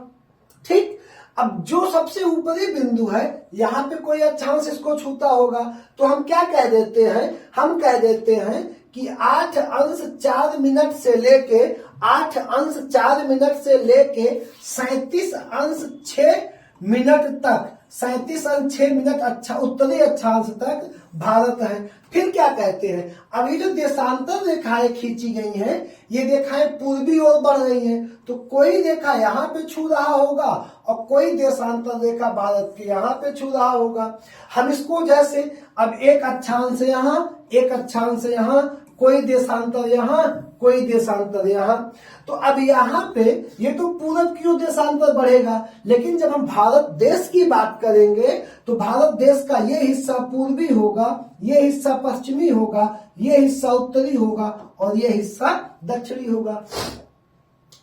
ठीक। अब जो सबसे ऊपरी बिंदु है यहाँ पे कोई अक्षांश इसको छूता होगा, तो हम क्या कह देते हैं? हम कह देते हैं कि 8 अंश 4 मिनट से लेके 8 अंश 4 मिनट से लेके 37 अंश 6 मिनट तक, 37 अंश 6 मिनट अच्छा उत्तरी अक्षांश तक भारत है। फिर क्या कहते हैं? अब ये जो देशांतर रेखाएं खींची गई हैं ये रेखाएं पूर्वी ओर बढ़ रही हैं, तो कोई रेखा यहाँ पे छू रहा होगा और कोई देशांतर रेखा भारत के यहाँ पे छू रहा होगा। हम इसको जैसे अब एक अक्षांश यहाँ, एक अक्षांश यहाँ, कोई देशांतर यहाँ, कोई देशांतर यहाँ, तो अब यहाँ पे ये तो पूरब की ओर देशांतर बढ़ेगा, लेकिन जब हम भारत देश की बात करेंगे तो भारत देश का ये हिस्सा पूर्वी होगा, ये हिस्सा पश्चिमी होगा, ये हिस्सा उत्तरी होगा और ये हिस्सा दक्षिणी होगा।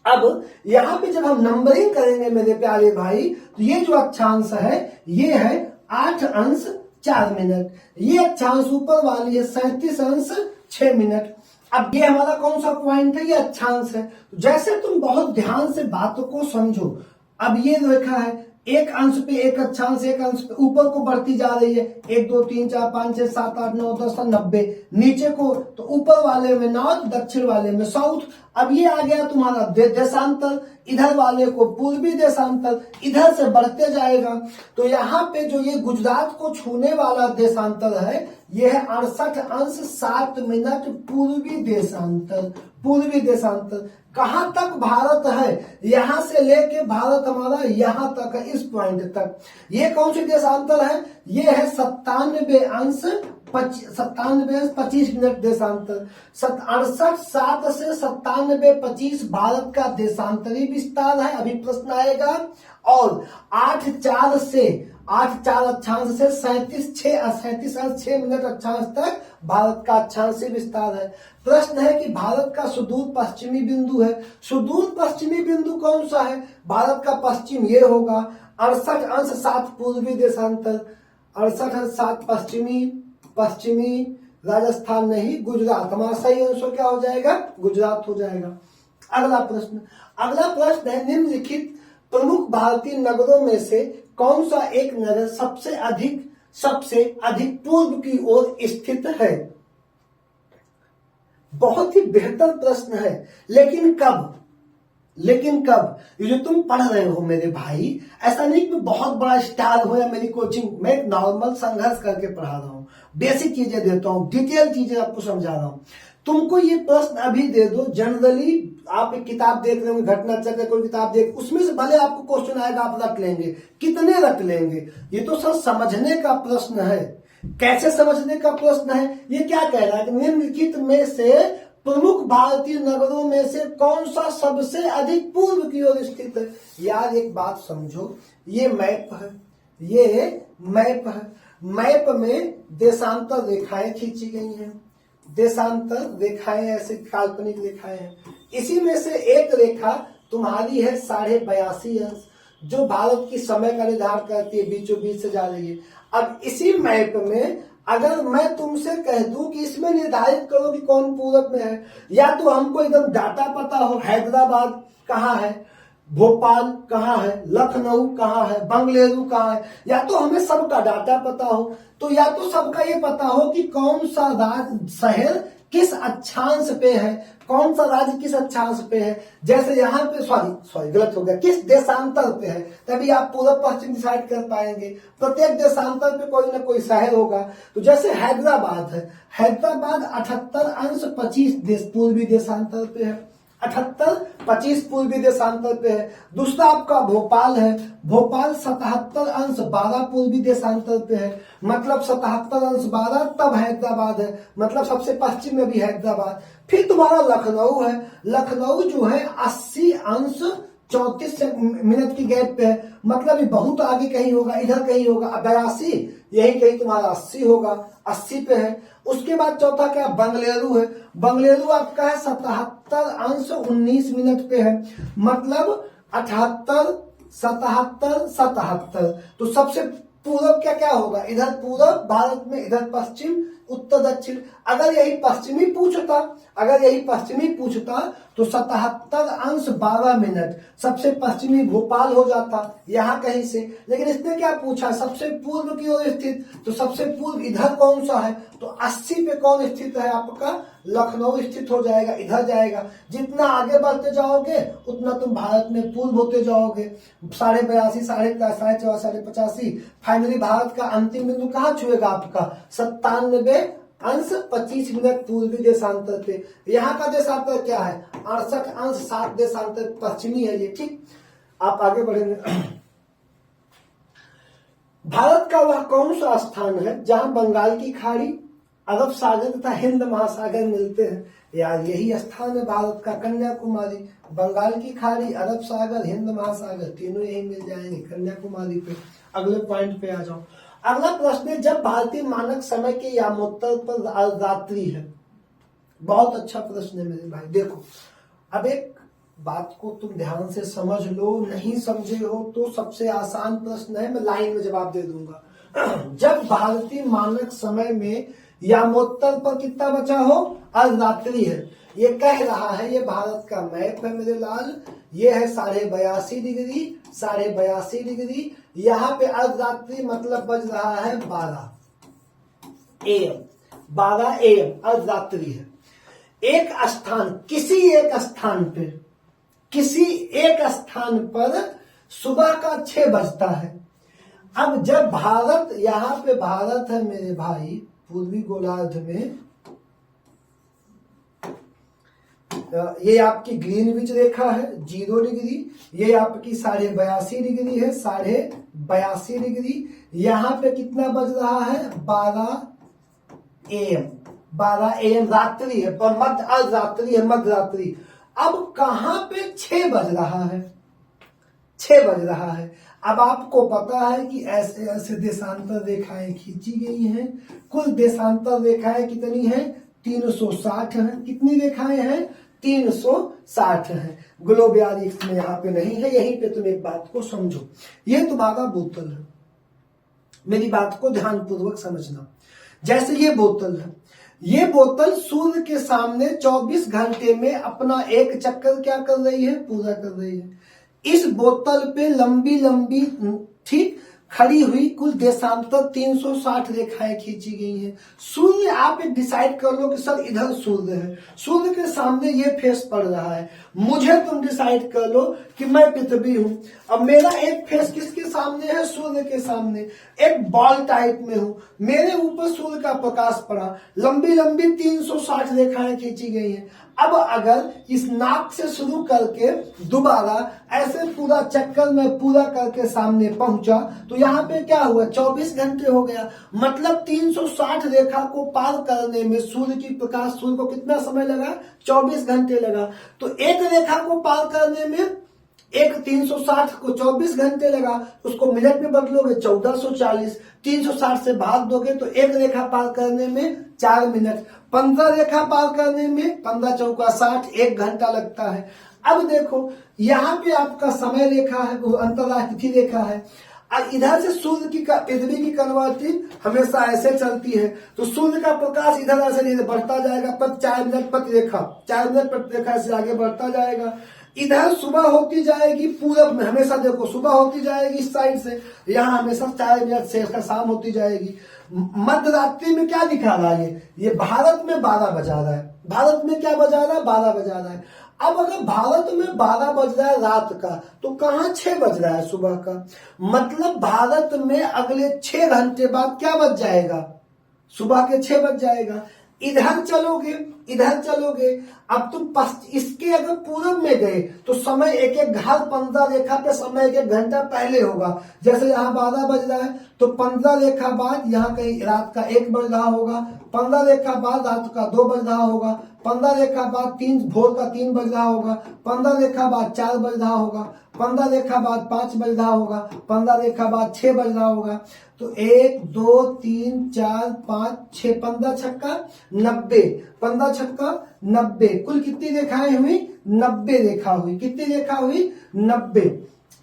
अब यहाँ पे जब हम नंबरिंग करेंगे मेरे प्यारे भाई, तो ये जो अक्षांश है ये है 8 अंश 4 मिनट। ये अक्षांश ऊपर वाली है 37 अंश 6 मिनट। अब ये हमारा कौन सा पॉइंट है, ये अक्षांश है। जैसे तुम बहुत ध्यान से बातों को समझो, अब ये रेखा है, एक अंश पे एक अक्षांश, एक अंश पे ऊपर को बढ़ती जा रही है, 1 2 3 4 5 6 7 8 9 10 90। नीचे को तो ऊपर वाले में नॉर्थ, दक्षिण वाले में साउथ। अब ये आ गया तुम्हारा देशांतर, इधर वाले को पूर्वी देशांतर, इधर से बढ़ते जाएगा। तो यहाँ पे जो ये गुजरात को छूने वाला देशांतर है, ये है 68 अंश 7 मिनट पूर्वी देशांतर। पूर्वी देशांतर कहां तक भारत है, यहां से लेके भारत हमारा यहां तक है, इस पॉइंट तक। ये कौन सी देशांतर है, ये है 97 अंश 25 मिनट देशांतर। 68 7 से 97 25 भारत का देशांतरी विस्तार है। अभी प्रश्न आएगा। और 8 4 अक्षांश से 37 अंश 6 मिनट अक्षांश तक भारत का अक्षांशीय विस्तार है। प्रश्न है कि भारत का सुदूर पश्चिमी बिंदु है। सुदूर पश्चिमी बिंदु कौन सा है, भारत का पश्चिम ये होगा। 68 अंश 7 पूर्वी देशांतर, 68 अंश 7 पश्चिमी राजस्थान नहीं, गुजरात। हमारा सही आंसर क्या हो जाएगा, गुजरात हो जाएगा। अगला प्रश्न है, निम्नलिखित प्रमुख भारतीय नगरों में से कौन सा एक नगर सबसे अधिक पूर्व की ओर स्थित है। बहुत ही बेहतर प्रश्न है, लेकिन कब, ये जो तुम पढ़ रहे हो मेरे भाई, ऐसा नहीं कि बहुत बड़ा स्टार हो या मेरी कोचिंग, मैं एक नॉर्मल संघर्ष करके पढ़ा रहा हूं, बेसिक चीजें देता हूं, डिटेल चीजें आपको समझा रहा हूं। तुमको ये प्रश्न अभी दे दो, जनरली आप एक किताब देख रहे होंगे, घटना चक्र कोई किताब देख, उसमें से भले आपको क्वेश्चन आएगा, आप रख लेंगे, कितने रख लेंगे, ये तो सर समझने का प्रश्न है। कैसे समझने का प्रश्न है, ये क्या कह रहा है कि निम्नलिखित में से प्रमुख भारतीय नगरों में से कौन सा सबसे अधिक पूर्व की ओर स्थित है। यार एक बात समझो, ये मैप है, मैप में देशांतर रेखाएं खींची गई हैं, देशांतर रेखाएं ऐसे काल्पनिक रेखाएं हैं। इसी में से एक रेखा तुम्हारी है 82.5 अंश, जो भारत की समय का निर्धारण करती है, बीचों बीच से जा रही है। अब इसी मैप में अगर मैं तुमसे कह दूं कि इसमें निर्धारित करो कि कौन पूरब में है, या तो हमको एकदम डाटा पता हो, हैदराबाद कहाँ है, भोपाल कहाँ है, लखनऊ कहाँ है, बंगलुरु कहाँ है, या तो हमें सबका डाटा पता हो, तो या तो सबका ये पता हो कि कौन सा राज्य शहर किस अक्षांश पे है, कौन सा राज्य किस अक्षांश पे है। जैसे यहाँ पे सॉरी गलत हो गया, किस देशांतर पे है, तभी आप पूर्व पश्चिम डिसाइड कर पाएंगे। प्रत्येक देशांतर पे कोई ना कोई शहर होगा। तो जैसे हैदराबाद है, हैदराबाद 78 अंश 25 पूर्वी देशांतर पे है, 78 25 पूर्वी देशांतर पे है। दूसरा आपका भोपाल है, भोपाल 77 अंश 12 पूर्वी देशांतर पे है, मतलब 77 अंश 12 तब हैदराबाद है, मतलब सबसे पश्चिम में भी हैदराबाद। फिर तुम्हारा लखनऊ है, लखनऊ जो है 80 अंश 34 मिनट की गैप पे है, मतलब ये बहुत आगे कहीं होगा, इधर कहीं होगा। 82 यही कहीं तुम्हारा 80 होगा, 80 पे है। उसके बाद चौथा क्या, बंगलुरु है, बंगलुरु आपका है 77 अंश 19 मिनट पे है, मतलब 78 77 77। तो सबसे पूरब क्या क्या होगा, इधर पूरब भारत में, इधर पश्चिम, उत्तर दक्षिण। अगर यही पश्चिमी पूछता तो 77 अंश 12 मिनट सबसे पश्चिमी भोपाल हो जाता, यहां कहीं से। लेकिन इसने क्या पूछा, सबसे पूर्व की ओर स्थित, तो सबसे पूर्व इधर कौन सा है, तो 80 पे कौन स्थित है, आपका लखनऊ स्थित हो जाएगा, इधर जाएगा। जितना आगे बढ़ते जाओगे उतना तुम भारत में पूर्व होते जाओगे। 82.5 84 85, फाइनली भारत का अंतिम बिंदु कहाँ छुएगा, आपका 97 अंश 25 मिनट पूर्वी देशांतर पे। यहाँ का देशांतर क्या है, 68 अंश 7 देशांतर पश्चिमी है ये, ठीक। आप आगे बढ़ेंगे। भारत का वह कौन सा स्थान है जहां बंगाल की खाड़ी, अरब सागर तथा हिंद महासागर मिलते हैं। यार यही स्थान है भारत का, कन्याकुमारी। बंगाल की खाड़ी, अरब सागर, हिंद महासागर, तीनों यही मिल जाएंगे कन्याकुमारी पे। अगले पॉइंट पे आ जाओ। अगला प्रश्न है, जब भारतीय मानक समय के यामोत्तर पर रात्रि है। बहुत अच्छा प्रश्न है मेरे भाई। देखो अब एक बात को तुम ध्यान से समझ लो, नहीं समझे हो तो सबसे आसान प्रश्न है, मैं लाइन में जवाब दे दूंगा। जब भारतीय मानक समय में यामोत्तर पर कितना बचा हो, अर्धरात्रि है। ये कह रहा है, ये भारत का मैप है मेरे लाल, ये है 82.5 डिग्री, 82.5 डिग्री। यहाँ पे अर्धरात्रि मतलब बज रहा है 12 AM, 12 AM अर्धरात्रि है। एक स्थान, किसी एक स्थान पर सुबह का 6 बजता है। अब जब भारत, यहां पे भारत है मेरे भाई पूर्वी गोलार्ध में, ये आपकी ग्रीनविच रेखा है 0 डिग्री, ये आपकी 82.5 डिग्री है, 82.5 डिग्री। यहां पे कितना बज रहा है, 12 AM, 12 AM रात्रि है, पर अर्धरात्रि है, मध्य रात्रि। अब कहां पे 6 बज रहा है, 6 बज रहा है। अब आपको पता है कि ऐसे ऐसे देशांतर रेखाएं खींची गई हैं। कुल देशांतर रेखाएं कितनी हैं, 360 हैं। कितनी रेखाएं हैं, 360 हैं। ग्लोब यार इसमें यहाँ पे नहीं है। यहीं पे तुम एक बात को समझो, ये तुम्हारा बोतल है, मेरी बात को ध्यानपूर्वक समझना। जैसे ये बोतल है, ये बोतल सूर्य के सामने 24 घंटे में अपना एक चक्कर क्या कर रही है, पूरा कर रही है। इस बोतल पे लंबी लंबी ठीक खड़ी हुई कुल देशांतर 360 रेखाएं खींची गई हैं। सूर्य, आप एक डिसाइड कर लो कि सर इधर सूर्य है, सूर्य के सामने ये फेस पड़ रहा है। मुझे तुम डिसाइड कर लो कि मैं पृथ्वी हूं। अब मेरा एक फेस किसके सामने है, सूर्य के सामने, एक बॉल टाइप में हूं, मेरे ऊपर सूर्य का प्रकाश पड़ा, लंबी लंबी 360 रेखाएं खींची गई हैं। अब अगर इस नाक से शुरू करके दोबारा ऐसे पूरा चक्कर में पूरा करके सामने पहुंचा, तो यहाँ पे क्या हुआ, 24 घंटे हो गया। मतलब 360 रेखा को पार करने में सूर्य की प्रकाश, सूर्य को कितना समय लगा, 24 घंटे लगा। तो एक रेखा को पार करने में एक 360 को 24 घंटे लगा, उसको मिनट में बदलोगे 1440, 360 से भाग दोगे तो एक रेखा पार करने में 4 मिनट, 15 रेखा पार करने में 15 चौका 60, 1 घंटा लगता है। अब देखो यहाँ पे आपका समय रेखा है, वो अंतर्राष्ट्रीय तिथि रेखा है, और इधर से सूर्य की पृथ्वी की कन्वर्टिंग हमेशा ऐसे चलती है। तो सूर्य का प्रकाश इधर ऐसे नहीं बढ़ता जाएगा, पर 4 मिनट प्रति रेखा, 4 मिनट प्रति रेखा से आगे बढ़ता जाएगा। इधर सुबह होती जाएगी पूरब में, हमेशा देखो सुबह होती जाएगी इस साइड से, यहाँ हमेशा 4 मिनट से शाम होती जाएगी। मध्य रात्रि में क्या दिखा रहा है, ये भारत में 12 बजा रहा है। भारत में क्या बजा रहा है, 12 बजा रहा है। अब अगर भारत में 12 बज रहा है रात का, तो कहाँ 6 बज रहा है सुबह का। मतलब भारत में अगले 6 घंटे बाद क्या बज जाएगा, सुबह के 6 बज जाएगा। इधर चलोगे, अब तुम इसके अगर पूरब में गए तो समय एक एक घाल 15 रेखा पे समय 1 घंटा पहले होगा। जैसे यहाँ 12 बज रहा है तो 15 रेखा बाद यहाँ कहीं रात का 1 बज रहा होगा, 15 रेखा बाद रात का 2 बज रहा होगा, 15 रेखा बाद 3 भोर का 3 बज रहा होगा, 15 रेखा बाद 4 बज रहा होगा, 15 रेखा बाद 5 बज रहा होगा, 15 रेखा बाद 6 बज रहा होगा। तो 1 2 3 4 5 6, 15 छक्का 90, 15 छक्का 90, कुल कितनी रेखाएं हुई, 90 रेखा हुई। कितनी रेखा हुई, 90।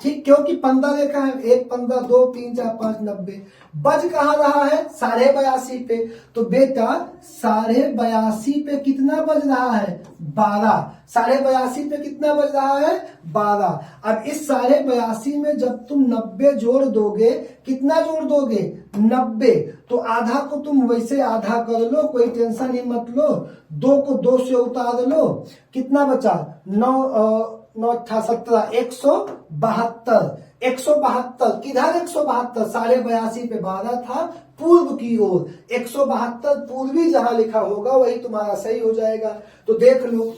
ठीक, क्योंकि 15 रेखा है, 1 15 2 3 4 5 90। बज कहाँ रहा है, 82.5 पे। तो बेटा 82.5 पे कितना बज रहा है, 12। 82.5 पे कितना बज रहा है, 12। अब इस 82.5 में जब तुम 90 जोड़ दोगे, कितना जोड़ दोगे, 90। तो आधा को तुम वैसे आधा कर लो, कोई टेंशन ही मत लो। 2 को 2 से उतार लो, कितना बचा, 9 9 17, 172। 172 किधर, 172 82.5 पे 12 था, पूर्व की ओर 172 पूर्वी जहां लिखा होगा वही तुम्हारा सही हो जाएगा। तो देख लो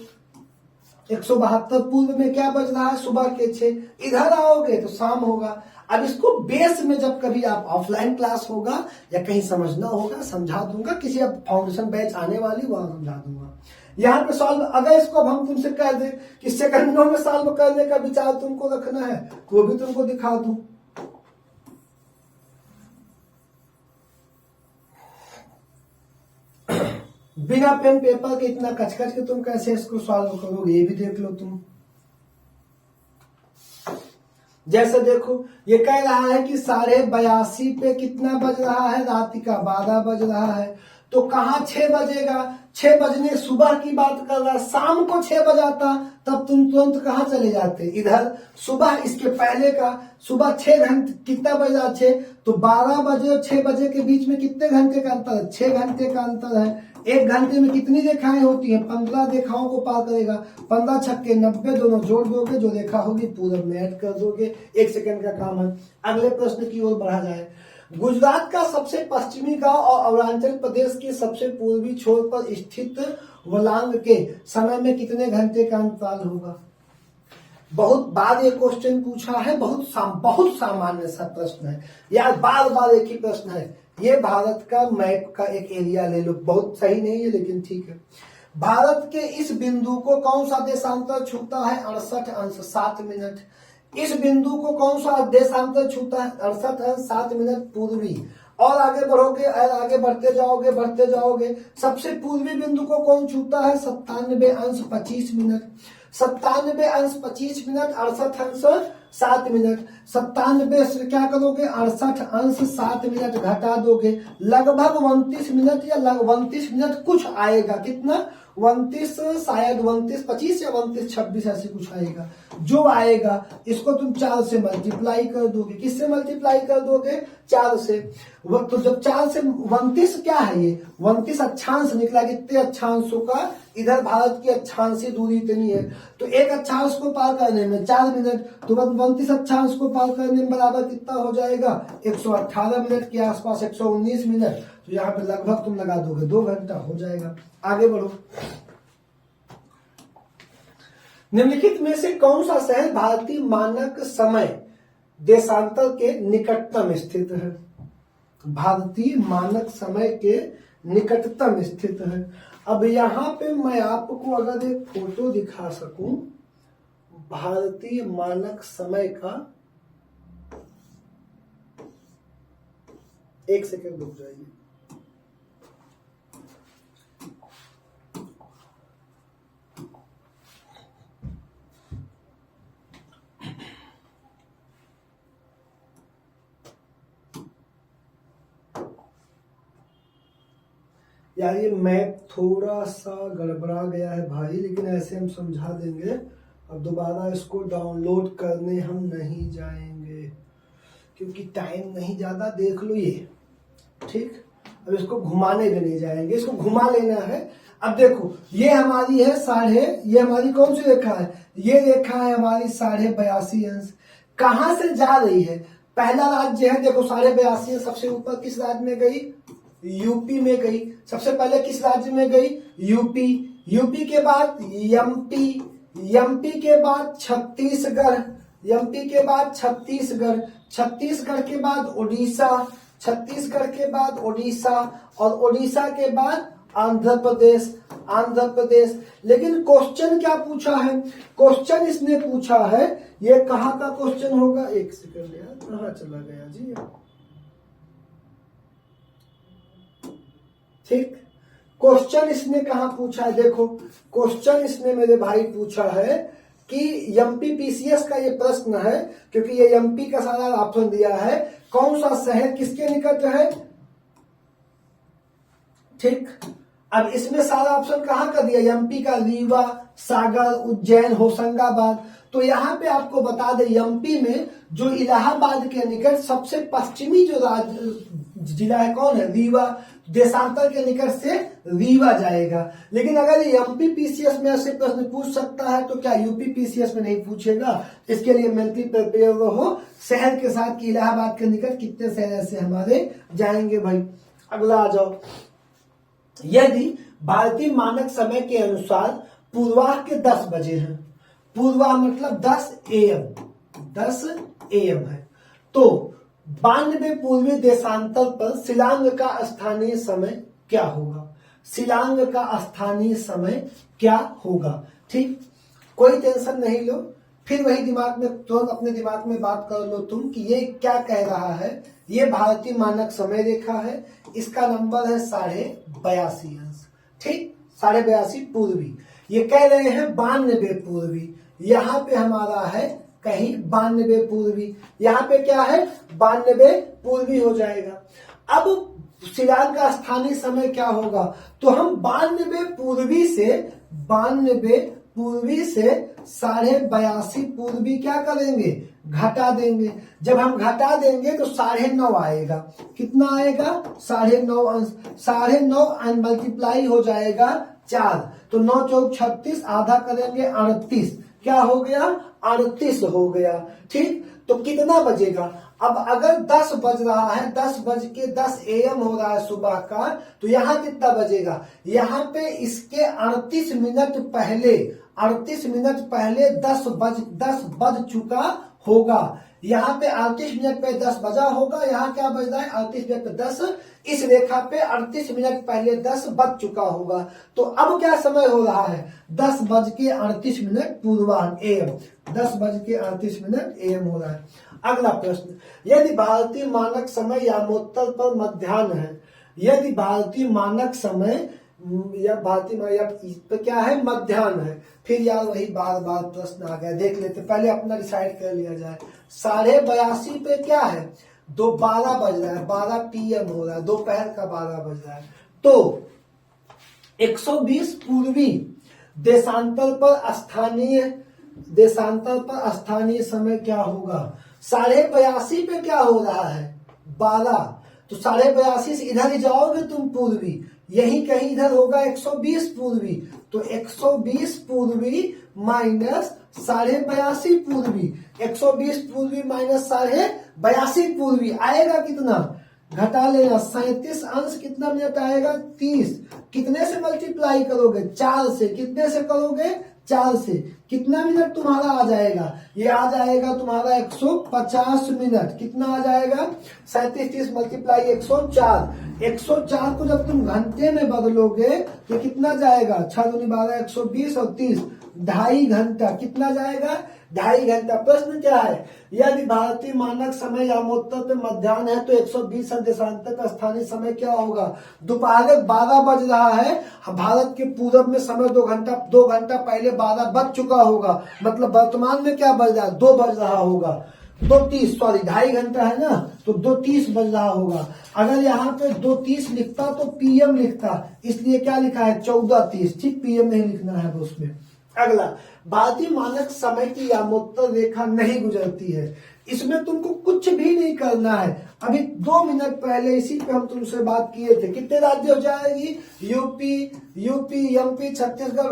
172 पूर्व में क्या बज रहा है, सुबह के 6। इधर आओगे तो शाम होगा। अब इसको बेस में जब कभी आप ऑफलाइन क्लास होगा या कहीं समझना होगा, समझा दूंगा, किसी अब फाउंडेशन बैच आने वाली वहां समझा दूंगा। यहाँ पे सॉल्व, अगर इसको अब हम तुमसे कह दें कि सेकंडों में सॉल्व करने का विचार तुमको रखना है, तो वो भी तुमको दिखा दूं। बिना पेन पेपर के इतना कचकच के तुम कैसे इसको सॉल्व करोगे, ये भी देख लो तुम। जैसे देखो ये कह रहा है कि 82:30 पे कितना बज रहा है, रात का 12 बज रहा है। तो कहाँ 6 बजेगा, 6 बजने सुबह की बात कर रहा है, शाम को 6 बजाता तब तुम तुरंत कहाँ चले जाते, इधर सुबह इसके पहले का, सुबह 6 घंटे, कितना बजा 6, तो 12 बजे और 6 बजे के बीच में कितने घंटे का अंतर है, 6 घंटे का अंतर है। एक घंटे में कितनी रेखाएं होती हैं, 15 रेखाओं को पार करेगा, 15 छक्के 90, दोनों जोड़ दोगे, जो रेखा होगी पूरब में ऐड कर दोगे, 1 सेकंड का काम है। अगले प्रश्न की ओर बढ़ा जाए। गुजरात का सबसे पश्चिमी गांव और अरुणाचल प्रदेश के सबसे पूर्वी छोर पर स्थित वलांग के समय में कितने घंटे का अंतराल होगा। बहुत बार ये क्वेश्चन पूछा है, बहुत सामान्य सा प्रश्न है यार, बार बार एक ही प्रश्न है। ये भारत का मैप का एक एरिया ले लो, बहुत सही नहीं है लेकिन ठीक है। भारत के इस बिंदु को कौन सा देशांतर छूता है, 68 अंश 7 मिनट। इस बिंदु को कौन सा देशांतर छूता है, 68 अंश 7 मिनट पूर्वी। और आगे बढ़ोगे, आगे बढ़ते जाओगे, सबसे पूर्वी बिंदु को कौन छूता है, 97 अंश 25 मिनट। 97 अंश 25 मिनट, 68 अंश 7 मिनट। 97 से क्या करोगे, 68 अंश 7 मिनट घटा दोगे, लगभग 29 मिनट या 29 मिनट कुछ आएगा, कितना 29, शायद 29:25 या 29:26 ऐसे कुछ आएगा। जो आएगा इसको तुम 4 से मल्टीप्लाई कर दोगे, किससे मल्टीप्लाई कर दोगे, 4 से। तो जब 4 से 29 क्या है, ये 29 अक्षांश निकला, कितने अक्षांशों का, इधर भारत की अक्षांशीय दूरी इतनी है, तो एक अक्षांश को पार करने में 4 मिनट, तो 29 अक्षांश को पार करने में बराबर कितना हो जाएगा, 118 मिनट के आसपास, 119 मिनट। तो यहाँ पे लगभग तुम लगा दोगे 2 घंटा हो जाएगा। आगे बढ़ो। निम्नलिखित में से कौन सा शहर भारतीय मानक समय देशांतर के निकटतम स्थित है, भारतीय मानक समय के निकटतम स्थित है। अब यहां पे मैं आपको अगर एक फोटो दिखा सकूं भारतीय मानक समय का, 1 सेकंड रुक जाइए। यार ये मैप थोड़ा सा गड़बड़ा गया है भाई, लेकिन ऐसे हम समझा देंगे। अब दोबारा इसको डाउनलोड करने हम नहीं जाएंगे क्योंकि टाइम नहीं ज्यादा, देख लो ये, ठीक। अब इसको घुमाने भी नहीं जाएंगे, इसको घुमा लेना है। अब देखो ये हमारी है ये हमारी कौन सी रेखा है, ये रेखा है हमारी 82.5 अंश। कहां से जा रही है, पहला राज्य है, देखो 82.5 सबसे ऊपर किस राज्य में गई, यूपी में गई। सबसे पहले किस राज्य में गई, यूपी। यूपी के बाद एमपी, एमपी के बाद छत्तीसगढ़, एमपी के बाद छत्तीसगढ़, छत्तीसगढ़ के बाद उड़ीसा, छत्तीसगढ़ के बाद उड़ीसा, और उड़ीसा के बाद आंध्र प्रदेश, आंध्र प्रदेश। लेकिन क्वेश्चन क्या पूछा है, क्वेश्चन इसने पूछा है, ये कहाँ का क्वेश्चन होगा, 1 सेकंड यार, कहाँ चला गया जी, ठीक। क्वेश्चन इसने कहा पूछा है, देखो क्वेश्चन इसने मेरे भाई पूछा है कि एमपी पीसीएस का ये प्रश्न है, क्योंकि ये एमपी का सारा ऑप्शन दिया है, कौन सा शहर किसके निकट है, ठीक। अब इसमें सारा ऑप्शन कहाँ का दिया, एमपी का रीवा, सागर, उज्जैन, होशंगाबाद। तो यहाँ पे आपको बता दें एमपी में जो इलाहाबाद के निकट सबसे पश्चिमी जो जिला है कौन है, रीवा। देशांतर के निकट से रीवा जाएगा। लेकिन अगर एमपी पीसीएस में ऐसे प्रश्न पूछ सकता है तो क्या यूपी पीसीएस में नहीं पूछेगा। इसके लिए मेंटली प्रिपेयर रहो शहर के साथ कि इलाहाबाद के निकट कितने शहर ऐसे हमारे जाएंगे भाई। अगला आ जाओ। यदि भारतीय मानक समय के अनुसार पूर्वाह के 10 बजे हैं, पूर्वाह मतलब 10 AM है, तो 92 पूर्वी देशांतर पर शिलांग का स्थानीय समय क्या होगा, शिलांग का स्थानीय समय क्या होगा। ठीक, कोई टेंशन नहीं लो, फिर वही दिमाग में तुरंत अपने दिमाग में बात कर लो तुम कि ये क्या कह रहा है। ये भारतीय मानक समय रेखा है, इसका नंबर है 82.5 अंश। ठीक, 82.5 पूर्वी, ये कह रहे हैं 92 पूर्वी, यहां पे हमारा है कहीं 92 पूर्वी। यहाँ पे क्या है 92 पूर्वी हो जाएगा। अब शिलांग का स्थानीय समय क्या होगा, तो हम 92 पूर्वी से 82.5 पूर्वी क्या करेंगे, घटा देंगे। जब हम घटा देंगे तो 9.5 आएगा। कितना आएगा 9.5 9.5 मल्टीप्लाई हो जाएगा 4, तो 9 चौक 36, आधा करेंगे 38, क्या हो गया 38 हो गया। ठीक, तो कितना बजेगा, अब अगर 10 बज रहा है, 10:10 AM हो रहा है सुबह का, तो यहाँ कितना बजेगा, यहाँ पे इसके 38 मिनट पहले 10 बज चुका होगा। यहाँ पे 38 मिनट पे 10 बजा होगा, यहाँ क्या बज रहा है 38 मिनट पे 10, इस रेखा पे 38 मिनट पहले 10 बज चुका होगा। तो अब क्या समय हो रहा है 10:38 पूर्वाह्न AM, 10:38 AM हो रहा है। अगला प्रश्न, यदि भारतीय मानक समय यामोत्तर पर मध्याह्न है, यदि भारतीय मानक समय या भारतीय क्या है मध्याह्न है, फिर यार वही बार बार प्रश्न आ गया, देख लेते पहले अपना डिसाइड कर लिया जाए। 82.5 पे क्या है 12 बज रहा है, 12 PM हो रहा है, दोपहर का 12 बज रहा है। तो 120 पूर्वी देशांतर पर स्थानीय समय क्या होगा, 82.5 पे क्या हो रहा है 12, तो 82.5 से इधर ही जाओगे तुम पूर्वी, यही कहीं इधर होगा 120 पूर्वी, तो 120 पूर्वी माइनस 82.5 पूर्वी, 120 पूर्वी माइनस 82.5 पूर्वी आएगा कितना, घटा लेना 37 अंश कितना मिनट आएगा 30, कितने से मल्टीप्लाई करोगे 4 से, कितने से करोगे 4 से, कितना मिनट तुम्हारा आ जाएगा, ये आ जाएगा तुम्हारा 150 मिनट। कितना आ जाएगा 37 30 मल्टीप्लाई 104 को जब तुम घंटे में बदलोगे तो कितना जाएगा 6 दूनी 12 120 और 30, 2.5 घंटा। कितना जाएगा 2.5 घंटा। प्रश्न क्या है, यदि भारतीय मानक समय यामोत्तर पे मध्याह्न है तो 120 देशांतर का स्थानीय समय क्या होगा, दोपहर 12 बज रहा है, भारत के पूरब में समय 2 घंटा पहले 12 बज चुका होगा, मतलब वर्तमान में क्या बज रहा है 2 बज रहा होगा, 2:30 सॉरी 2.5 घंटा है ना, तो 2:30 बज रहा होगा। अगर यहाँ पे 2:30 लिखता तो PM लिखता, इसलिए क्या लिखा है 14:30, ठीक, PM नहीं लिखना है उसमें। अगला, भारतीय मानक समय की यामोत्तर रेखा नहीं गुजरती है, इसमें तुमको कुछ भी नहीं करना है। अभी 2 मिनट पहले इसी पे हम तुमसे बात किए थे, कितने राज्य हो जाएगी, यूपी MP छत्तीसगढ़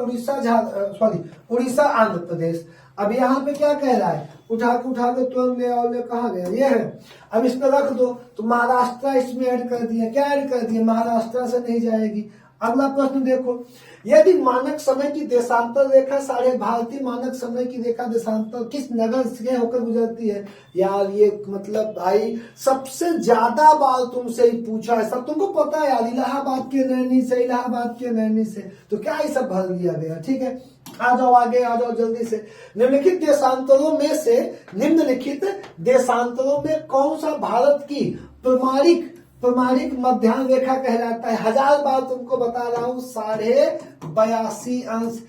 उड़ीसा आंध्र प्रदेश। अब यहाँ पे क्या कह रहा है, उठा के तुरंत ले आओ, ले कहा गया ये है, अब इसमें रख दो, तो महाराष्ट्र इसमें ऐड कर दिया, क्या ऐड कर दिया, महाराष्ट्र से नहीं जाएगी। अगला प्रश्न देखो, यदि मानक समय की देशांतर रेखा भारतीय मानक समय की रेखा देशांतर किस नगर से होकर गुजरती है, यार ये मतलब भाई सबसे ज्यादा बार तुमसे ही पूछा है, सब तुमको पता है यार, इलाहाबाद के नैनी से, तो क्या ये सब भर लिया गया। ठीक है, आ जाओ आगे, आ जाओ जल्दी से। निम्नलिखित देशांतरों में कौन सा भारत की प्रमाणिक मध्याह्न रेखा कहलाता है। 1000 बार तुमको बता रहा हूं, 82.5 अंश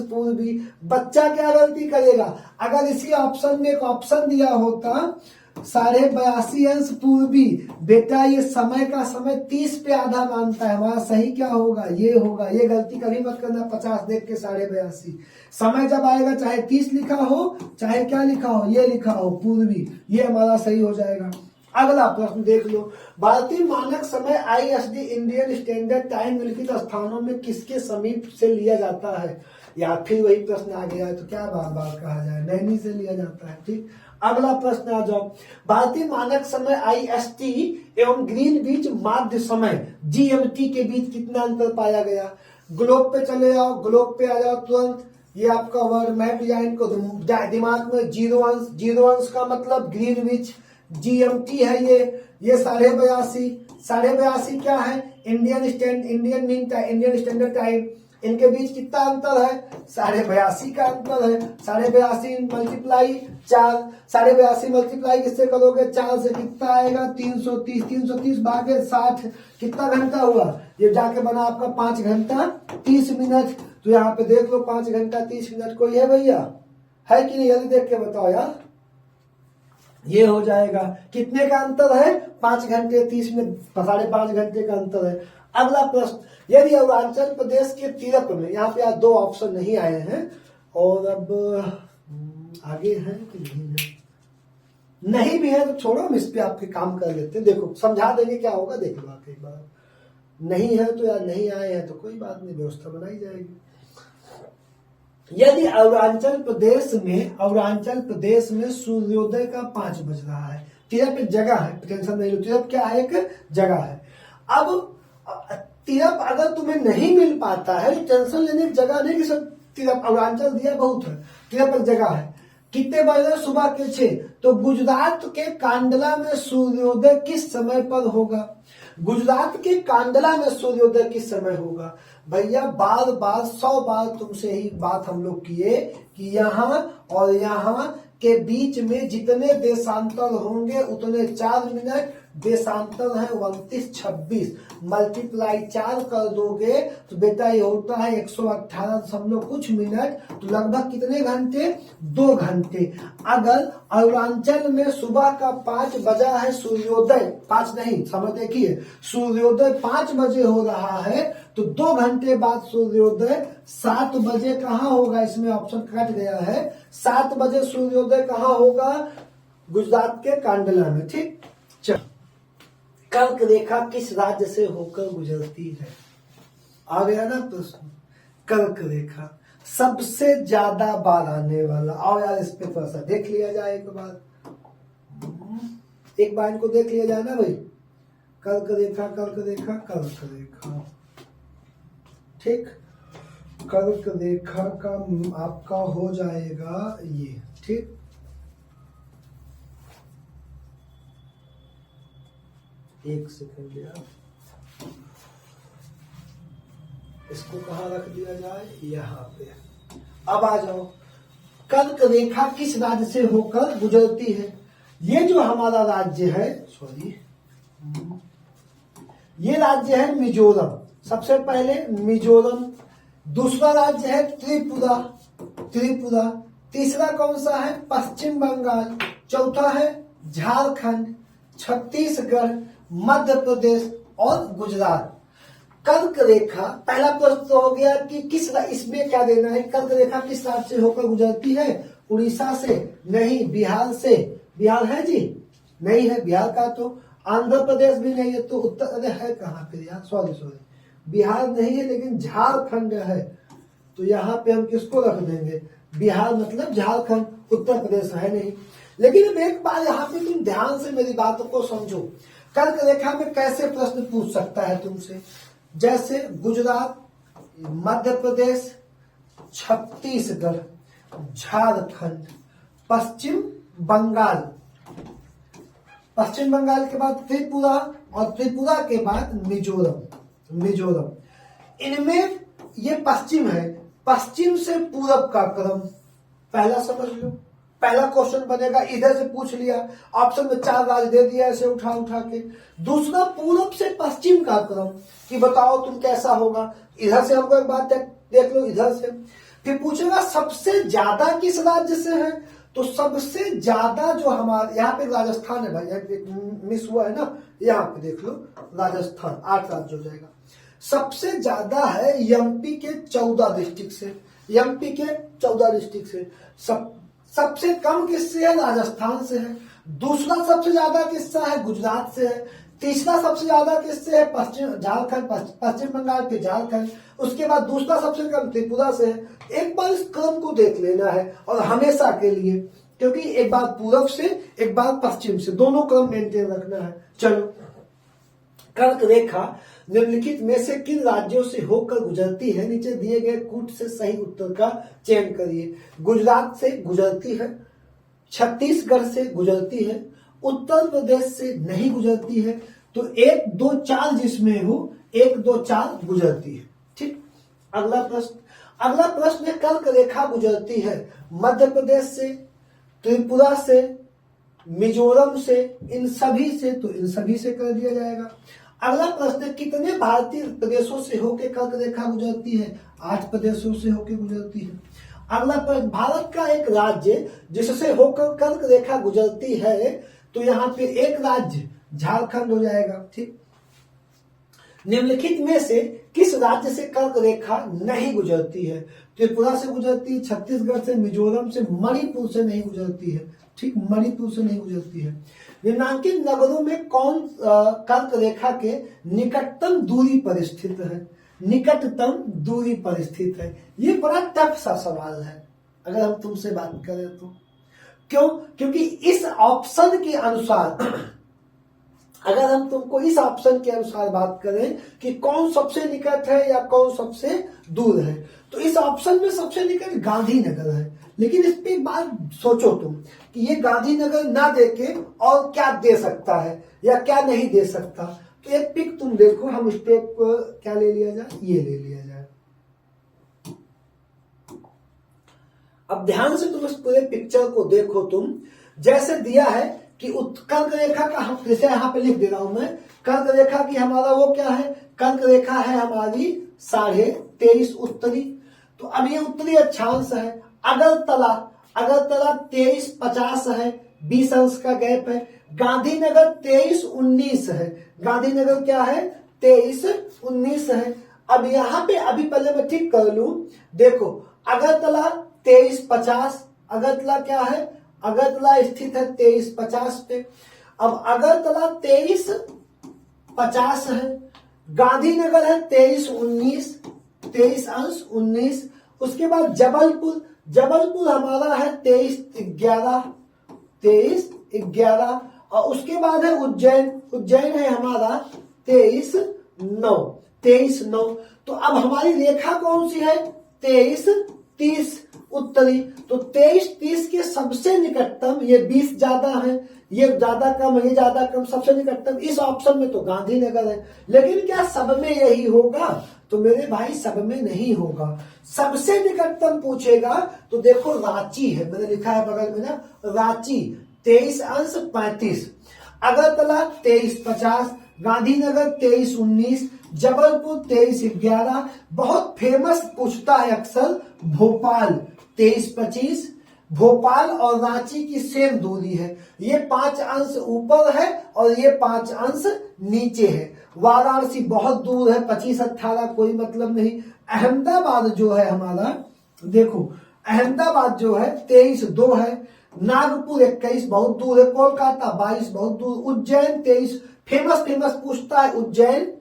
पूर्वी। बच्चा क्या गलती करेगा, अगर इसी ऑप्शन में एक ऑप्शन दिया होता 82.5 अंश पूर्वी, बेटा ये समय का समय 30 पे आधा मानता है, हमारा सही क्या होगा, ये होगा। ये गलती कभी मत करना, 50 देख के 82.5 समय जब आएगा चाहे 30 लिखा हो चाहे क्या लिखा हो, ये लिखा हो पूर्वी, ये हमारा सही हो जाएगा। अगला प्रश्न देख लो, भारतीय मानक समय ISD इंडियन स्टैंडर्ड टाइम निम्नलिखित स्थानों में किसके समीप से लिया जाता है। या फिर वही प्रश्न आ गया है, तो क्या बार बार कहा जाए, नैनी से लिया जाता है। ठीक, अगला प्रश्न आ जाओ, भारतीय मानक समय IST एवं ग्रीनविच माध्य समय GMT के बीच कितना अंतर पाया गया। ग्लोब पे चले जाओ, ग्लोब पे आ जाओ तुरंत, ये आपका वर्ल्ड मैप या इनको दिमाग में 0 अंश का मतलब ग्रीनविच, GMT है ये 82.5 क्या है, इंडियन स्टैंडर्ड टाइम, इनके बीच कितना अंतर है 82.5 का अंतर है। 82.5 मल्टीप्लाई 4, 82.5 मल्टीप्लाई किससे करोगे 4 से, कितना आएगा 330 भागे 60, कितना घंटा हुआ, ये जाके बना आपका 5 घंटा 30 मिनट। तो यहाँ पे देख लो 5 घंटा 30 मिनट कोई है भैया, है कि नहीं, जल्दी देख के बताओ यार। ये हो जाएगा, कितने का अंतर है, 5 घंटे 30 मिनट, 5.5 घंटे का अंतर है। अगला प्रश्न, यदि अरुणाचल प्रदेश के तीरथ में, यहाँ पे आज 2 ऑप्शन नहीं आए हैं, और अब आगे है कि नहीं है, नहीं भी है तो छोड़ो, हम इस पे आपके काम कर लेते हैं। देखो समझा देंगे क्या होगा, देख लो आप एक बार। नहीं है तो यार नहीं आए हैं तो कोई बात नहीं, व्यवस्था बनाई जाएगी। यदि अरुणाचल प्रदेश में सूर्योदय का 5 बज रहा है, तीरथ एक जगह है, टेंशन नहीं लो, तीरथ क्या है, एक जगह है। अब तीरथ अगर तुम्हें नहीं मिल पाता है, टेंशन लेने की जगह नहीं कि सब तीरथ अरुणाचल दिया बहुत है, तीरथ एक जगह है। कितने बजे, सुबह के 6, तो गुजरात के कांडला में सूर्योदय किस समय पर होगा, गुजरात के कांडला में सूर्योदय किस समय होगा। भैया बार बार 100 बार तुमसे ही बात हम लोग किए कि यहाँ और यहाँ के बीच में जितने देशांतर होंगे उतने 4 मिनट, देशांतर है 29, 26, मल्टीप्लाई 4 कर दोगे तो बेटा ये होता है 118 कुछ मिनट, तो लगभग कितने घंटे, 2 घंटे। अगर अरुणाचल में सुबह का 5 बजा है सूर्योदय, 5 नहीं, समय देखिए, सूर्योदय 5 बजे हो रहा है, तो 2 घंटे बाद सूर्योदय 7 बजे कहाँ होगा, इसमें ऑप्शन कट गया है, 7 बजे सूर्योदय कहाँ होगा, गुजरात के कांडला में। ठीक, चल, कर्क रेखा किस राज्य से होकर गुजरती है, आ गया ना प्रश्न। कर्क रेखा सबसे ज्यादा बार आने वाला, आओ यार इस पे थोड़ा सा देख लिया जाए एक बार, एक बार इनको देख लिया जाए ना भाई। कर्क रेखा, कर्क रेखा, कर्क रेखा, ठीक, कर्क रेखा का आपका हो जाएगा ये, ठीक। एक सेकंड यार, इसको कहाँ रख दिया जाए, यहाँ पे। अब आ जाओ, कर्क रेखा किस राज्य से होकर गुजरती है। ये जो हमारा राज्य है, सॉरी, ये राज्य है मिजोरम, सबसे पहले मिजोरम। दूसरा राज्य है त्रिपुरा, त्रिपुरा। तीसरा कौन सा है, पश्चिम बंगाल। चौथा है झारखंड, छत्तीसगढ़, मध्य प्रदेश और गुजरात। कर्क रेखा, पहला प्रश्न तो हो गया कि किस, इसमें क्या देना है, कर्क रेखा किस राज्य से होकर गुजरती है, उड़ीसा से नहीं, बिहार से, बिहार है जी, नहीं है बिहार का, तो आंध्र प्रदेश भी नहीं है, तो उत्तर, अरे है कहाँ पे यार, सॉरी, बिहार नहीं है लेकिन झारखंड है, तो यहाँ पे हम किसको रख देंगे, बिहार मतलब झारखंड, उत्तर प्रदेश है नहीं। लेकिन अब एक बार यहाँ पे तुम ध्यान से मेरी बातों को समझो, कर्क रेखा में कैसे प्रश्न पूछ सकता है तुमसे, जैसे गुजरात, मध्य प्रदेश, छत्तीसगढ़, झारखंड, पश्चिम बंगाल, पश्चिम बंगाल के बाद त्रिपुरा, और त्रिपुरा के बाद मिजोरम, मिजोरम। इनमें ये पश्चिम है, पश्चिम से पूरब का क्रम, पहला समझ लो, पहला क्वेश्चन बनेगा, इधर से पूछ लिया, ऑप्शन में 4 राज्य दे दिया ऐसे उठा उठा के। दूसरा पूरब से पश्चिम का क्रम, कि बताओ तुम कैसा होगा, इधर से हमको एक बात देख लो, इधर से। फिर पूछेगा सबसे ज्यादा किस राज्य से है, तो सबसे ज्यादा जो हमारे यहाँ पे राजस्थान है भाई, मिस हुआ है ना, यहाँ पे देख लो राजस्थान, 8 राज्य हो जाएगा। सबसे ज्यादा है एमपी के 14 डिस्ट्रिक्ट से, एमपी के 14 डिस्ट्रिक्ट से। सबसे कम किससे है, राजस्थान से है। दूसरा सबसे ज्यादा किससा है, गुजरात से है। तीसरा सबसे ज्यादा किससे है, पश्चिम झारखंड, पश्चिम बंगाल के झारखंड। उसके बाद दूसरा सबसे कम त्रिपुरा से है। एक बार इस क्रम को देख लेना है, और हमेशा के लिए, क्योंकि एक बार पूरब से एक बार पश्चिम से, दोनों क्रम मेंटेन रखना है। चलो, कर्क रेखा निम्नलिखित में से किन राज्यों से होकर गुजरती है, नीचे दिए गए कूट से सही उत्तर का चयन करिए। गुजरात से गुजरती है, छत्तीसगढ़ से गुजरती है, उत्तर प्रदेश से नहीं गुजरती है, तो 1, 2, 4 जिसमें हो, 1, 2, 4 गुजरती है। ठीक, अगला प्रश्न है, कर्क रेखा गुजरती है मध्य प्रदेश से, त्रिपुरा से, मिजोरम से, इन सभी से, तो इन सभी से कर दिया जाएगा। अगला प्रश्न, कितने भारतीय प्रदेशों से होकर कर्क रेखा गुजरती है, 8 प्रदेशों से होकर गुजरती है। अगला प्रश्न, भारत का एक राज्य जिससे होकर कर्क रेखा गुजरती है, तो यहाँ पे एक राज्य झारखंड हो जाएगा। ठीक, निम्नलिखित में से किस राज्य से कर्क रेखा नहीं गुजरती है? त्रिपुरा से गुजरती है, छत्तीसगढ़ से, मिजोरम से, मणिपुर से नहीं गुजरती है। ठीक, मणिपुर से नहीं गुजरती है। निम्नांकित नगरों में कौन कर्क रेखा के निकटतम दूरी पर स्थित है? निकटतम दूरी पर स्थित है। ये बड़ा टफ सा सवाल है अगर हम तुमसे बात करें तो। क्यों? क्योंकि इस ऑप्शन के अनुसार अगर हम तुमको इस ऑप्शन के अनुसार बात करें कि कौन सबसे निकट है या कौन सबसे दूर है, तो इस ऑप्शन में सबसे निकट गांधीनगर है। लेकिन इस पे एक बात सोचो तुम कि ये गांधीनगर ना देके और क्या दे सकता है या क्या नहीं दे सकता। तो एक पिक तुम देखो, हम स्टेप को क्या ले लिया जाए, ये ले लिया जाए। अब ध्यान से तुम इस पूरे पिक्चर को देखो तुम, जैसे दिया है कि कर्क रेखा का, हम जैसे यहाँ पे लिख दे रहा हूं मैं, कर्क रेखा की हमारा वो क्या है, कर्क रेखा है हमारी 23.5 उत्तरी। तो अब ये उत्तरी अक्षांश है। अगरतला 23.50 है, 20 अंश का गैप है। गांधीनगर 23.19 है। गांधीनगर क्या है, 23.19 है। अब यहाँ पे अभी पहले मैं ठीक कर लूं, देखो अगरतला 23.50, अगरतला क्या है, अगरतला स्थित है 23.50 पे। अब अगरतला 23.50 है, गांधीनगर है 23.19, 23 अंश 19। उसके बाद जबलपुर, जबलपुर हमारा है 23.11, 23.11। और उसके बाद है उज्जैन, उज्जैन है हमारा 23.9। तो अब हमारी रेखा कौन सी है, 23.30 उत्तरी। तो 23.30 के सबसे निकटतम, ये 20 ज्यादा है, ये ज्यादा कम है, ये ज्यादा कम, सबसे निकटतम इस ऑप्शन में तो गांधीनगर है। लेकिन क्या सब में यही होगा? तो मेरे भाई सब में नहीं होगा। सबसे निकटतम पूछेगा तो देखो रांची है, मैंने लिखा है बगल में ना, रांची 23 अंश 35, अगरतला 23.50, गांधीनगर 23.19, जबलपुर 23.11। बहुत फेमस पूछता है अक्सर भोपाल 23.25। भोपाल और रांची की सेम दूरी है, ये 5 अंश ऊपर है और ये 5 अंश नीचे है। वाराणसी बहुत दूर है, 25-18, कोई मतलब नहीं। अहमदाबाद जो है हमारा, देखो अहमदाबाद जो है 23.2 है। नागपुर 21 बहुत दूर है। कोलकाता 22 बहुत दूर। उज्जैन 23, फेमस पूछता है उज्जैन,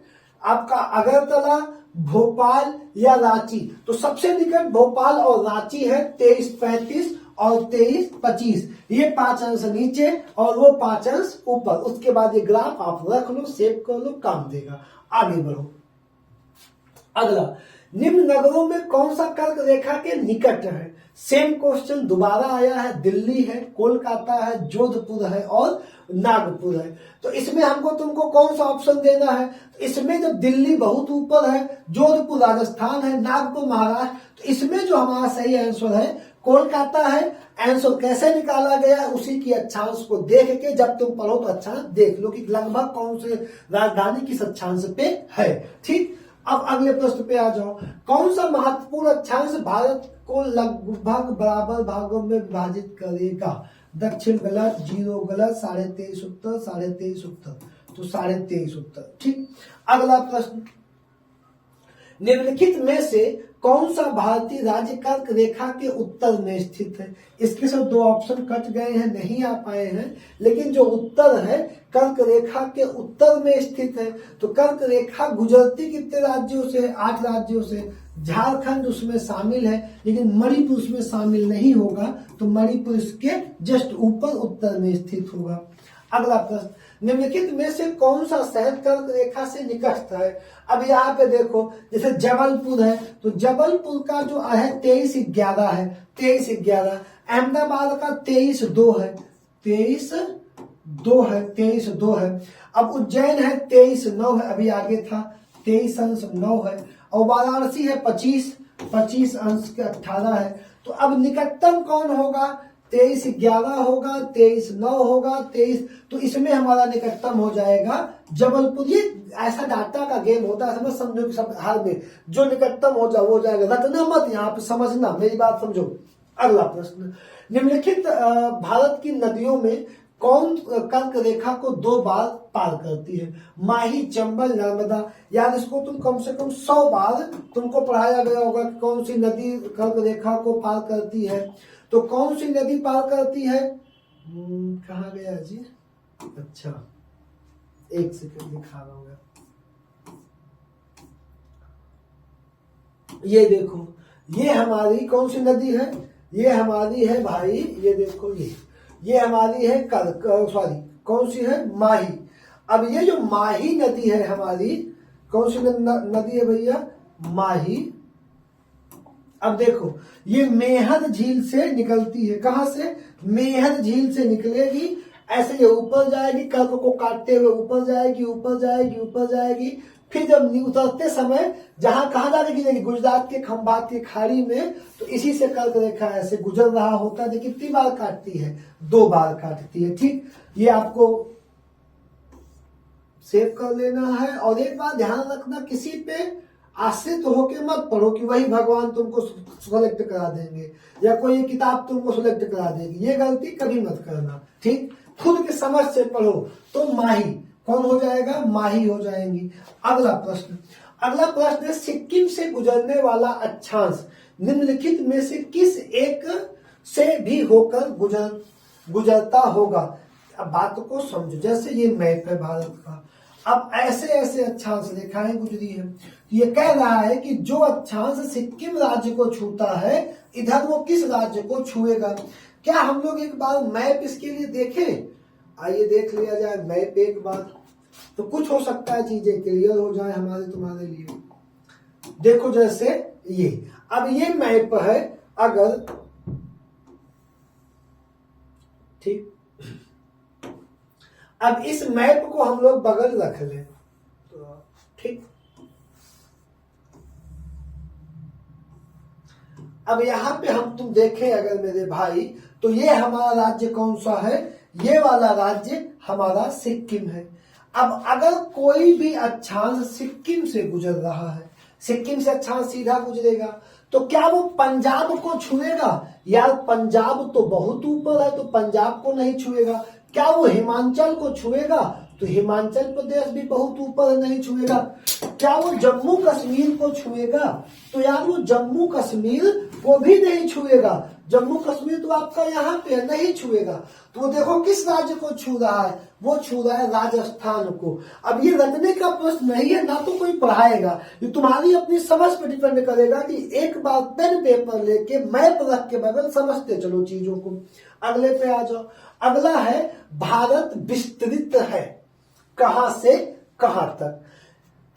आपका अगरतला, भोपाल या रांची। तो सबसे निकट भोपाल और रांची है 23.35 और 23.25। ये 5 अंश नीचे और वो 5 अंश ऊपर। उसके बाद ये ग्राफ आप रख लो, सेव कर लो, काम देगा। आगे बढ़ो। अगला, निम्न नगरों में कौन सा कर्क रेखा के निकट है? सेम क्वेश्चन दोबारा आया है। दिल्ली है, कोलकाता है, जोधपुर है और नागपुर है। तो इसमें हमको तुमको कौन सा ऑप्शन देना है? तो इसमें जब दिल्ली बहुत ऊपर है, जोधपुर राजस्थान है, नागपुर महाराष्ट्र, तो इसमें जो हमारा सही आंसर है कोलकाता है। आंसर कैसे निकाला गया, उसी की अक्षांश को देख के जब तुम पढ़ो तो अक्षांश देख लो कि लगभग कौन से राजधानी किस अक्षांश पे है। ठीक, अब अगले प्रश्न पे आ जाओ। कौन सा महत्वपूर्ण अक्षांश भारत को लगभग बराबर भागों में विभाजित करेगा? दक्षिण गलत, 0 गलत, 23.5 उत्तर, 23.5 उत्तर, तो 23.5 उत्तर। ठीक, अगला प्रश्न, निम्नलिखित में से कौन सा भारतीय राज्य कर्क रेखा के उत्तर में स्थित है? इसके साथ 2 ऑप्शन कट गए हैं, नहीं आ पाए हैं, लेकिन जो उत्तर है कर्क रेखा के उत्तर में स्थित है। तो कर्क रेखा गुजरती कितने राज्यों से? 8 राज्यों से। झारखंड उसमें शामिल है, लेकिन मणिपुर उसमें शामिल नहीं होगा। तो मणिपुर इसके जस्ट ऊपर उत्तर में स्थित होगा। अगला प्रश्न, निम्नलिखित में से कौन सा शहर कर्क रेखा से निकट है? अब यहाँ पे देखो, जैसे जबलपुर है, तो जबलपुर का जो है 23.11 है, 23.11। अहमदाबाद का 23.2 है, 23.2 है। अब उज्जैन है 23.9 है, अभी आगे था 23 अंश 9 है। और वाराणसी है 25 अंश के 18 है। तो अब निकटतम कौन होगा? 23-11 होगा, 23-9 होगा, 23, तो इसमें हमारा निकटतम हो जाएगा जबलपुर। ये ऐसा डाटा का गेम होता है, समझ समझो कि सब हाल में जो निकटतम हो जाए वो जाएगा, रटना मत, यहाँ पे समझना, मेरी बात समझो। अगला प्रश्न, निम्नलिखित भारत की नदियों में कौन कर्क रेखा को 2 बार पार करती है? माही, चंबल, नर्मदा। यार इसको तुम कम से कम 100 बार तुमको पढ़ाया गया होगा कि कौन सी नदी कर्क रेखा को पार करती है। तो कौन सी नदी पार करती है? कहाँ गया जी? अच्छा, एक सेकंड दिखा रहा हूँ। ये देखो, ये हमारी कौन सी नदी है? ये हमारी है भाई, ये देखो, ये हमारी है सॉरी, कौन सी है? माही। अब ये जो माही नदी है हमारी, कौन सी नदी है भैया? माही। अब देखो, ये मेहर झील से निकलती है। कहां से? मेहर झील से निकलेगी, ऐसे ये ऊपर जाएगी, कर्क को काटते हुए ऊपर जाएगी, ऊपर जाएगी, ऊपर जाएगी, फिर जब उतरते समय जहां कहां जाके गिरेगी? गुजरात के खंभात की खाड़ी में। तो इसी से कर्क रेखा ऐसे गुजर रहा होता है। कितनी बार काटती है? 2 बार काटती है। ठीक, ये आपको सेव कर लेना है। और एक बात ध्यान रखना, किसी पे आश्रित होके मत पढ़ो कि वही भगवान तुमको सेलेक्ट करा देंगे या कोई किताब तुमको सेलेक्ट करा देगी, ये गलती कभी मत करना। ठीक, खुद के समझ से पढ़ो। तो माही कौन हो जाएगा? माही हो जाएंगी। अगला प्रश्न है, सिक्किम से गुजरने वाला अक्षांश निम्नलिखित में से किस एक से भी होकर गुजरता होगा? अब बात को समझो, जैसे ये मैप है भारत का, अब ऐसे ऐसे अक्षांश रेखाएं गुजरी है। ये कह रहा है कि जो अक्षांश सिक्किम राज्य को छूता है, इधर वो किस राज्य को छुएगा? क्या हम लोग एक बार मैप इसके लिए देखें? आइए देख लिया जाए मैप एक बार, तो कुछ हो सकता है चीजें क्लियर हो जाए हमारे तुम्हारे लिए। देखो जैसे ये, अब ये मैप है, अगर ठीक, अब इस मैप को हम लोग बगल रख लें तो ठीक। अब यहां पे हम तुम देखें अगर मेरे भाई, तो ये हमारा राज्य कौन सा है? ये वाला राज्य हमारा सिक्किम है। अब अगर कोई भी अक्षांश सिक्किम से गुजर रहा है, सिक्किम से अक्षांश सीधा गुजरेगा, तो क्या वो पंजाब को छुएगा? यार पंजाब तो बहुत ऊपर है, तो पंजाब को नहीं छुएगा। क्या वो हिमाचल को छुएगा? तो हिमाचल प्रदेश भी बहुत ऊपर है, नहीं छुएगा। क्या वो जम्मू कश्मीर को छुएगा? तो यार वो जम्मू कश्मीर को भी नहीं छुएगा। जम्मू कश्मीर तो आपका यहाँ पे नहीं छुएगा। तो वो देखो किस राज्य को छू रहा है? वो छू रहा है राजस्थान को। अब ये रटने का प्रश्न नहीं है, ना तो कोई पढ़ाएगा, ये तुम्हारी अपनी समझ पे डिपेंड करेगा कि एक बार पेन पेपर लेके मैप रख के बगल समझते चलो चीजों को। अगले पे आ जाओ। अगला है, भारत विस्तृत है कहां से कहां तक?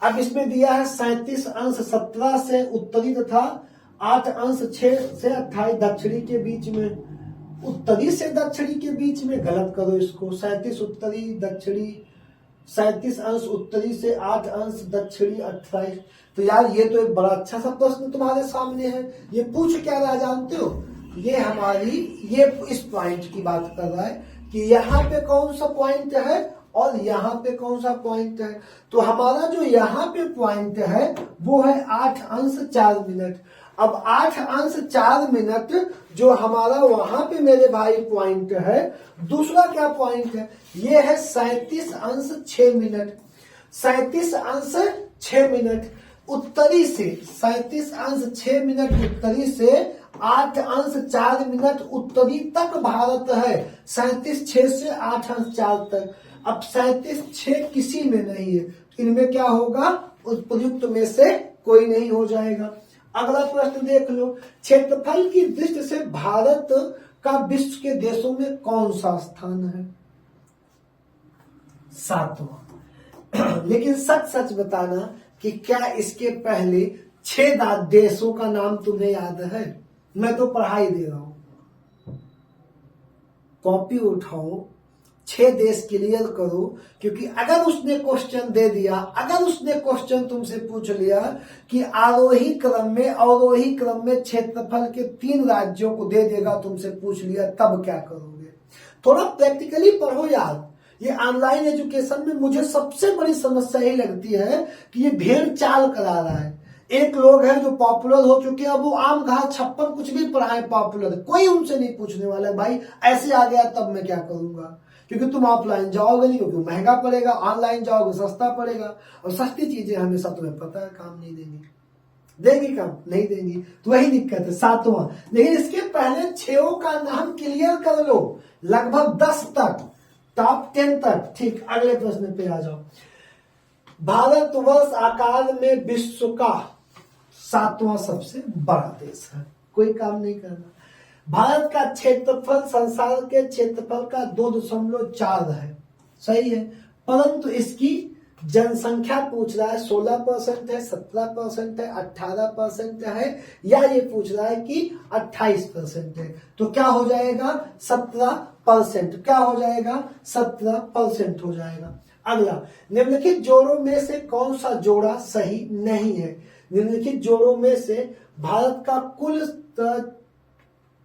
अब इसमें दिया है 37 अंश 17 से उत्तरी तथा 8 अंश 6 से 28 दक्षिणी के बीच में। उत्तरी से दक्षिणी के बीच में गलत करो इसको, 37 उत्तरी दक्षिणी, 37 अंश उत्तरी से 8 अंश दक्षिणी 28। तो यार ये तो एक बड़ा अच्छा सा प्रश्न तुम्हारे सामने है। ये पूछ क्या रहा जानते हो? ये हमारी, ये इस पॉइंट की बात कर रहा है कि यहाँ पे कौन सा पॉइंट है और यहाँ पे कौन सा पॉइंट है। तो हमारा जो यहाँ पे पॉइंट है वो है 8 अंश 4 मिनट। अब 8 अंश 4 मिनट जो हमारा वहां पे मेरे भाई पॉइंट है, दूसरा क्या पॉइंट है? ये है 37 अंश 6 मिनट। 37 अंश 6 मिनट उत्तरी से, 37 अंश 6 मिनट उत्तरी से 8 अंश 4 मिनत उत्तरी तक भारत है। 37 6 से 8 अंश 4 तक। अब 37 6 किसी में नहीं है, इनमें क्या होगा? उपयुक्त में से कोई नहीं हो जाएगा। अगला प्रश्न देख लो, क्षेत्रफल की दृष्टि से भारत का विश्व के देशों में कौन सा स्थान है? 7वां। लेकिन सच सच बताना कि क्या इसके पहले 6 देशों का नाम तुम्हें याद है? मैं तो पढ़ाई दे रहा हूं, कॉपी उठाओ, 6 देश क्लियर करो, क्योंकि अगर उसने क्वेश्चन दे दिया, अगर उसने क्वेश्चन तुमसे पूछ लिया कि आरोही क्रम में अवरोही क्रम में क्षेत्रफल के 3 राज्यों को दे देगा, तुमसे पूछ लिया, तब क्या करोगे? थोड़ा प्रैक्टिकली पढ़ो यार। ये ऑनलाइन एजुकेशन में मुझे सबसे बड़ी समस्या यही लगती है कि ये भेड़ चाल करा रहा है। एक लोग हैं जो पॉपुलर हो चुके हैं, अब वो आम घास छप्पन कुछ भी पढ़ाए पॉपुलर, कोई उनसे नहीं पूछने वाला है भाई ऐसे आ गया तब मैं क्या करूंगा, क्योंकि तुम ऑफलाइन जाओगे नहीं, क्योंकि महंगा पड़ेगा, ऑनलाइन जाओगे सस्ता पड़ेगा, और सस्ती चीजें हमेशा तुम्हें पता है काम नहीं देंगी, देंगी काम नहीं देंगी, तो वही दिक्कत है। 7वां, लेकिन इसके पहले 6 का नाम क्लियर कर लो, लगभग 10 तक, टॉप 10 तक। ठीक, अगले प्रश्न पे आ जाओ। भारतवर्ष आकार में विश्व का 7वां सबसे बड़ा देश है, कोई काम नहीं करना। भारत का क्षेत्रफल संसार के क्षेत्रफल का 2.4 है, सही है, परंतु इसकी जनसंख्या पूछ रहा है 16% है, 17% है, 18% है, या ये पूछ रहा है कि 28% है, तो क्या हो जाएगा? 17%। क्या हो जाएगा? 17% हो जाएगा। अगला, निम्नलिखित जोड़ों में से कौन सा जोड़ा सही नहीं है? निम्नलिखित जोड़ों में से भारत का कुल,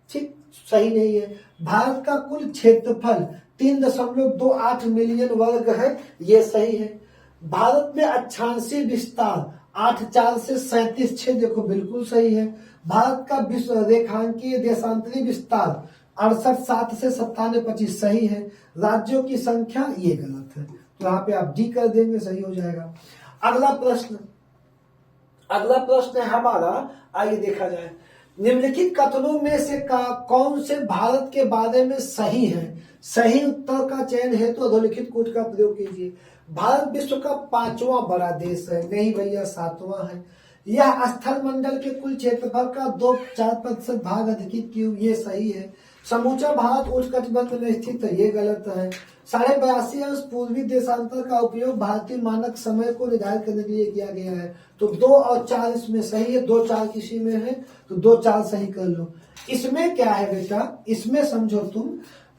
ठीक, सही नहीं है। भारत का कुल क्षेत्रफल 3.28 मिलियन वर्ग है, ये सही है। भारत में अक्षांशीय विस्तार 8.4 से 37.6, देखो बिल्कुल सही है। भारत का विश्व रेखांकीय देशांतरी विस्तार 68.7 से 97.25, सही है। राज्यों की संख्या, ये गलत है, तो यहाँ पे आप डी कर देंगे, सही हो जाएगा। अगला प्रश्न है हमारा, आइए देखा जाए। निम्नलिखित कथनों में से कौन से भारत के बारे में सही है? सही उत्तर का चयन है तो अधोलिखित कूट का प्रयोग कीजिए। भारत विश्व का 5वां बड़ा देश है, नहीं भैया 7वां है। यह स्थल मंडल के कुल क्षेत्रफल का 2-4% भाग अधिकृत क्यूब, ये सही है। समूचा भारत उष्णकटिबंध में स्थित है, ये गलत है। 82.5 अंश पूर्वी देशांतर का उपयोग भारतीय मानक समय को निर्धारित करने के लिए किया गया है, तो 2 और 4 इसमें सही है। 2, 4 किसी में है, तो 2, 4 सही कर लो। इसमें क्या है बेटा, इसमें समझो तुम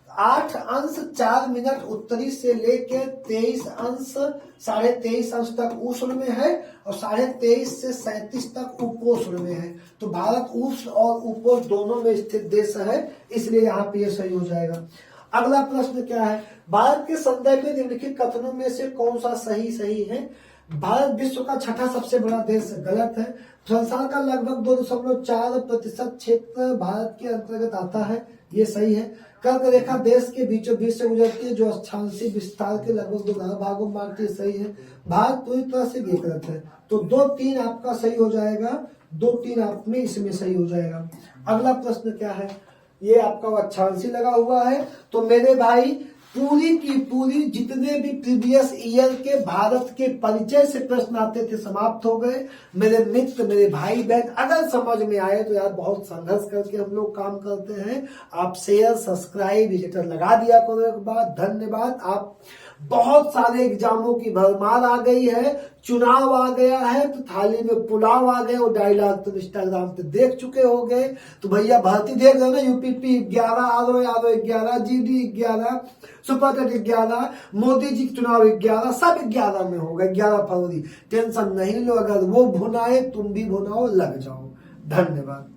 8 अंश 4 मिनट उत्तरी से लेकर 23 अंश 23.5 अंश तक उष्ण में है, और 23.5 से 37 तक उपोष्ण में है, तो भारत उष्ण और उपोष्ण दोनों में स्थित देश है, इसलिए यहाँ पे ये सही हो जाएगा। अगला प्रश्न क्या है? भारत के संदर्भ में निम्नलिखित कथनों में से कौन सा सही है? भारत विश्व का 6ठा सबसे बड़ा देश, गलत है। संसार का लगभग 2.4% क्षेत्र भारत के अंतर्गत आता है, ये सही है। कर्क रेखा देश के बीचों बीच से गुजरती है, जो अक्षांशीय विस्तार के लगभग 2 भागों में बांटती है, सही है। भारत पूरी तरह से विकृत है, तो 2, 3 आपका सही हो जाएगा, 2, 3 आप में इसमें सही हो जाएगा। अगला प्रश्न क्या है? ये आपका अक्षांशीय लगा हुआ है, तो मेरे भाई पूरी की पूरी जितने भी प्रीवियस ईयर के भारत के परिचय से प्रश्न आते थे समाप्त हो गए। मेरे मित्र, मेरे भाई बहन, अगर समझ में आए तो यार बहुत संघर्ष करके हम लोग काम करते हैं, आप शेयर सब्सक्राइब विजिटर लगा दिया करो एक बार, धन्यवाद। आप बहुत सारे एग्जामों की भरमार आ गई है, चुनाव आ गया है, तो थाली में पुलाव आ गए, वो डायलॉग तुम इंस्टाग्राम पे देख चुके होंगे, तो भैया भर्ती देख रहे हो ना, यूपीपी 11, आरो 11, जीडी 11, सुपर 11, मोदी जी चुनाव 11, सब 11 में होगा, 11 फरवरी। टेंशन नहीं लो, अगर वो भुनाए तुम भी भुनाओ, लग जाओ। धन्यवाद।